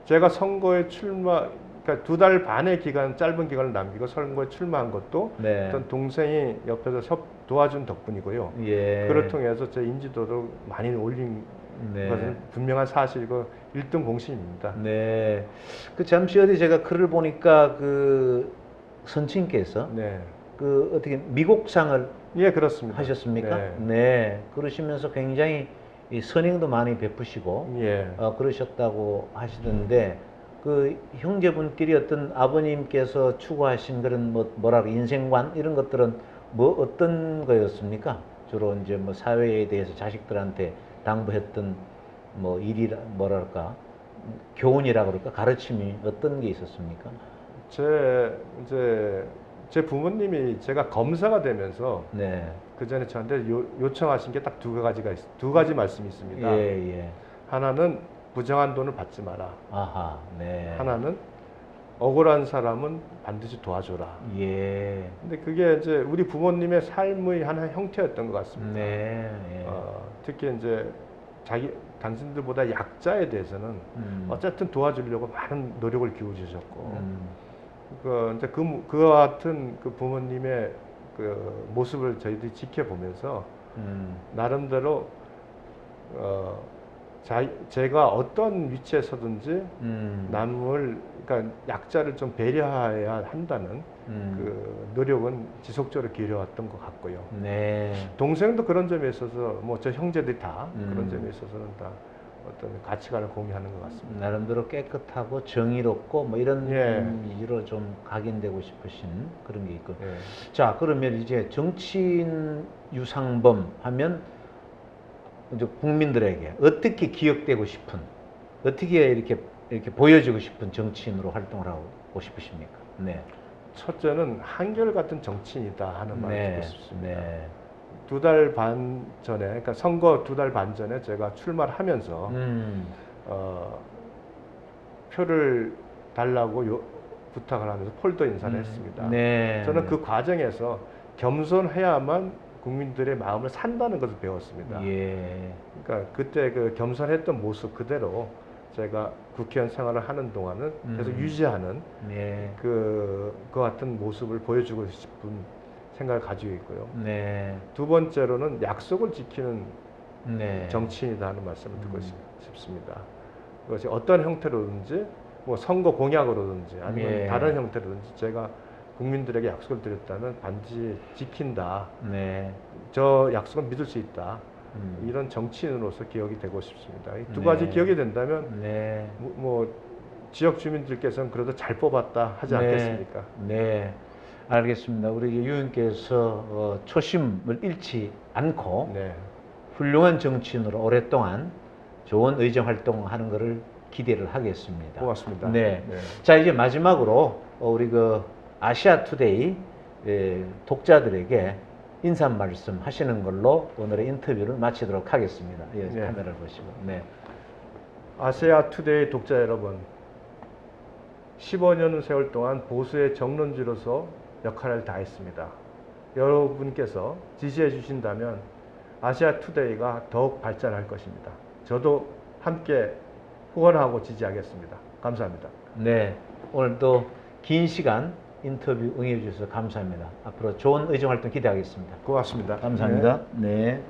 [SPEAKER 2] 제가 선거에 그러니까 2달 반의 짧은 기간을 남기고 선거에 출마한 것도 어떤 동생이 옆에서 도와준 덕분이고요. 그를 통해서 제 인지도를 많이 올린 것은 분명한 사실이고 1등 공신입니다.
[SPEAKER 1] 네. 그 잠시 어디 제가 글을 보니까 그 선친께서 그 어떻게 미국상을
[SPEAKER 2] 그렇습니다.
[SPEAKER 1] 하셨습니까? 네. 그러시면서 굉장히 이 선행도 많이 베푸시고 그러셨다고 하시던데 그 형제분끼리 어떤 아버님께서 추구하신 그런 뭐랄까 인생관 이런 것들은 뭐 어떤 거였습니까? 주로 이제 뭐 사회에 대해서 자식들한테 당부했던 뭐 일이라 뭐랄까 교훈이라 그럴까 가르침이 어떤 게 있었습니까?
[SPEAKER 2] 제 부모님이 제가 검사가 되면서
[SPEAKER 1] 네.
[SPEAKER 2] 그 전에 저한테 요청하신 게 딱 두 가지 말씀이 있습니다.
[SPEAKER 1] 예, 예.
[SPEAKER 2] 하나는 부정한 돈을 받지 마라.
[SPEAKER 1] 아하, 네.
[SPEAKER 2] 하나는 억울한 사람은 반드시 도와줘라.
[SPEAKER 1] 예.
[SPEAKER 2] 근데 그게 이제 우리 부모님의 삶의 하나의 형태였던 것 같습니다.
[SPEAKER 1] 네. 예.
[SPEAKER 2] 특히 이제 당신들보다 약자에 대해서는 어쨌든 도와주려고 많은 노력을 기울이셨고, 이제 그와 같은 그 부모님의 그 모습을 저희들이 지켜보면서 나름대로 제가 어떤 위치에 서든지 남을 그러니까 약자를 좀 배려해야 한다는 그 노력은 지속적으로 기울여왔던 것 같고요.
[SPEAKER 1] 네.
[SPEAKER 2] 동생도 그런 점에 있어서 뭐 저 형제들이 다 그런 점에 있어서는 다 어떤 가치관을 공유하는 것 같습니다.
[SPEAKER 1] 나름대로 깨끗하고 정의롭고 뭐 이런
[SPEAKER 2] 예.
[SPEAKER 1] 이미지로 좀 각인되고 싶으신 그런 게 있고.
[SPEAKER 2] 예.
[SPEAKER 1] 자, 그러면 이제 정치인 유상범 하면 이제 국민들에게 어떻게 기억되고 싶은, 어떻게 이렇게 보여주고 싶은 정치인으로 활동을 하고 싶으십니까? 네.
[SPEAKER 2] 첫째는 한결같은 정치인이다 하는 말을
[SPEAKER 1] 네.
[SPEAKER 2] 듣고 싶습니다.
[SPEAKER 1] 네.
[SPEAKER 2] 2달 반 전에, 그러니까 선거 2달 반 전에 제가 출마를 하면서 표를 달라고 부탁을 하면서 폴더 인사를 했습니다.
[SPEAKER 1] 네.
[SPEAKER 2] 저는 그 과정에서 겸손해야만 국민들의 마음을 산다는 것을 배웠습니다.
[SPEAKER 1] 예.
[SPEAKER 2] 그러니까 그때 그 겸손했던 모습 그대로 제가 국회의원 생활을 하는 동안은 계속 유지하는
[SPEAKER 1] 네.
[SPEAKER 2] 그 같은 모습을 보여주고 싶은 생각을 가지고 있고요.
[SPEAKER 1] 네.
[SPEAKER 2] 두 번째로는 약속을 지키는
[SPEAKER 1] 네.
[SPEAKER 2] 정치인이다 하는 말씀을 듣고 싶습니다. 그것이 어떤 형태로든지 뭐 선거 공약으로든지 아니면
[SPEAKER 1] 예.
[SPEAKER 2] 다른 형태로든지 제가 국민들에게 약속을 드렸다면 반드시 지킨다.
[SPEAKER 1] 네.
[SPEAKER 2] 저 약속은 믿을 수 있다. 이런 정치인으로서 기억이 되고 싶습니다. 이 두
[SPEAKER 1] 네.
[SPEAKER 2] 가지 기억이 된다면
[SPEAKER 1] 네.
[SPEAKER 2] 뭐 지역 주민들께서는 그래도 잘 뽑았다 하지
[SPEAKER 1] 네.
[SPEAKER 2] 않겠습니까?
[SPEAKER 1] 네. 알겠습니다. 우리 유인께서 초심을 잃지 않고
[SPEAKER 2] 네.
[SPEAKER 1] 훌륭한 정치인으로 오랫동안 좋은 의정 활동하는 것을 기대를 하겠습니다.
[SPEAKER 2] 고맙습니다.
[SPEAKER 1] 네.
[SPEAKER 2] 네.
[SPEAKER 1] 자, 이제 마지막으로 우리 그 아시아 투데이 독자들에게 인사 말씀 하시는 걸로 오늘의 인터뷰를 마치도록 하겠습니다. 예,
[SPEAKER 2] 네.
[SPEAKER 1] 카메라를 보시고. 네.
[SPEAKER 2] 아시아 투데이 독자 여러분, 15년의 세월 동안 보수의 정론지로서 역할을 다했습니다. 여러분께서 지지해 주신다면 아시아 투데이가 더욱 발전할 것입니다. 저도 함께 후원하고 지지하겠습니다. 감사합니다.
[SPEAKER 1] 네. 오늘도 긴 시간 인터뷰 응해 주셔서 감사합니다. 앞으로 좋은 의정 활동 기대하겠습니다.
[SPEAKER 2] 고맙습니다.
[SPEAKER 1] 감사합니다. 네.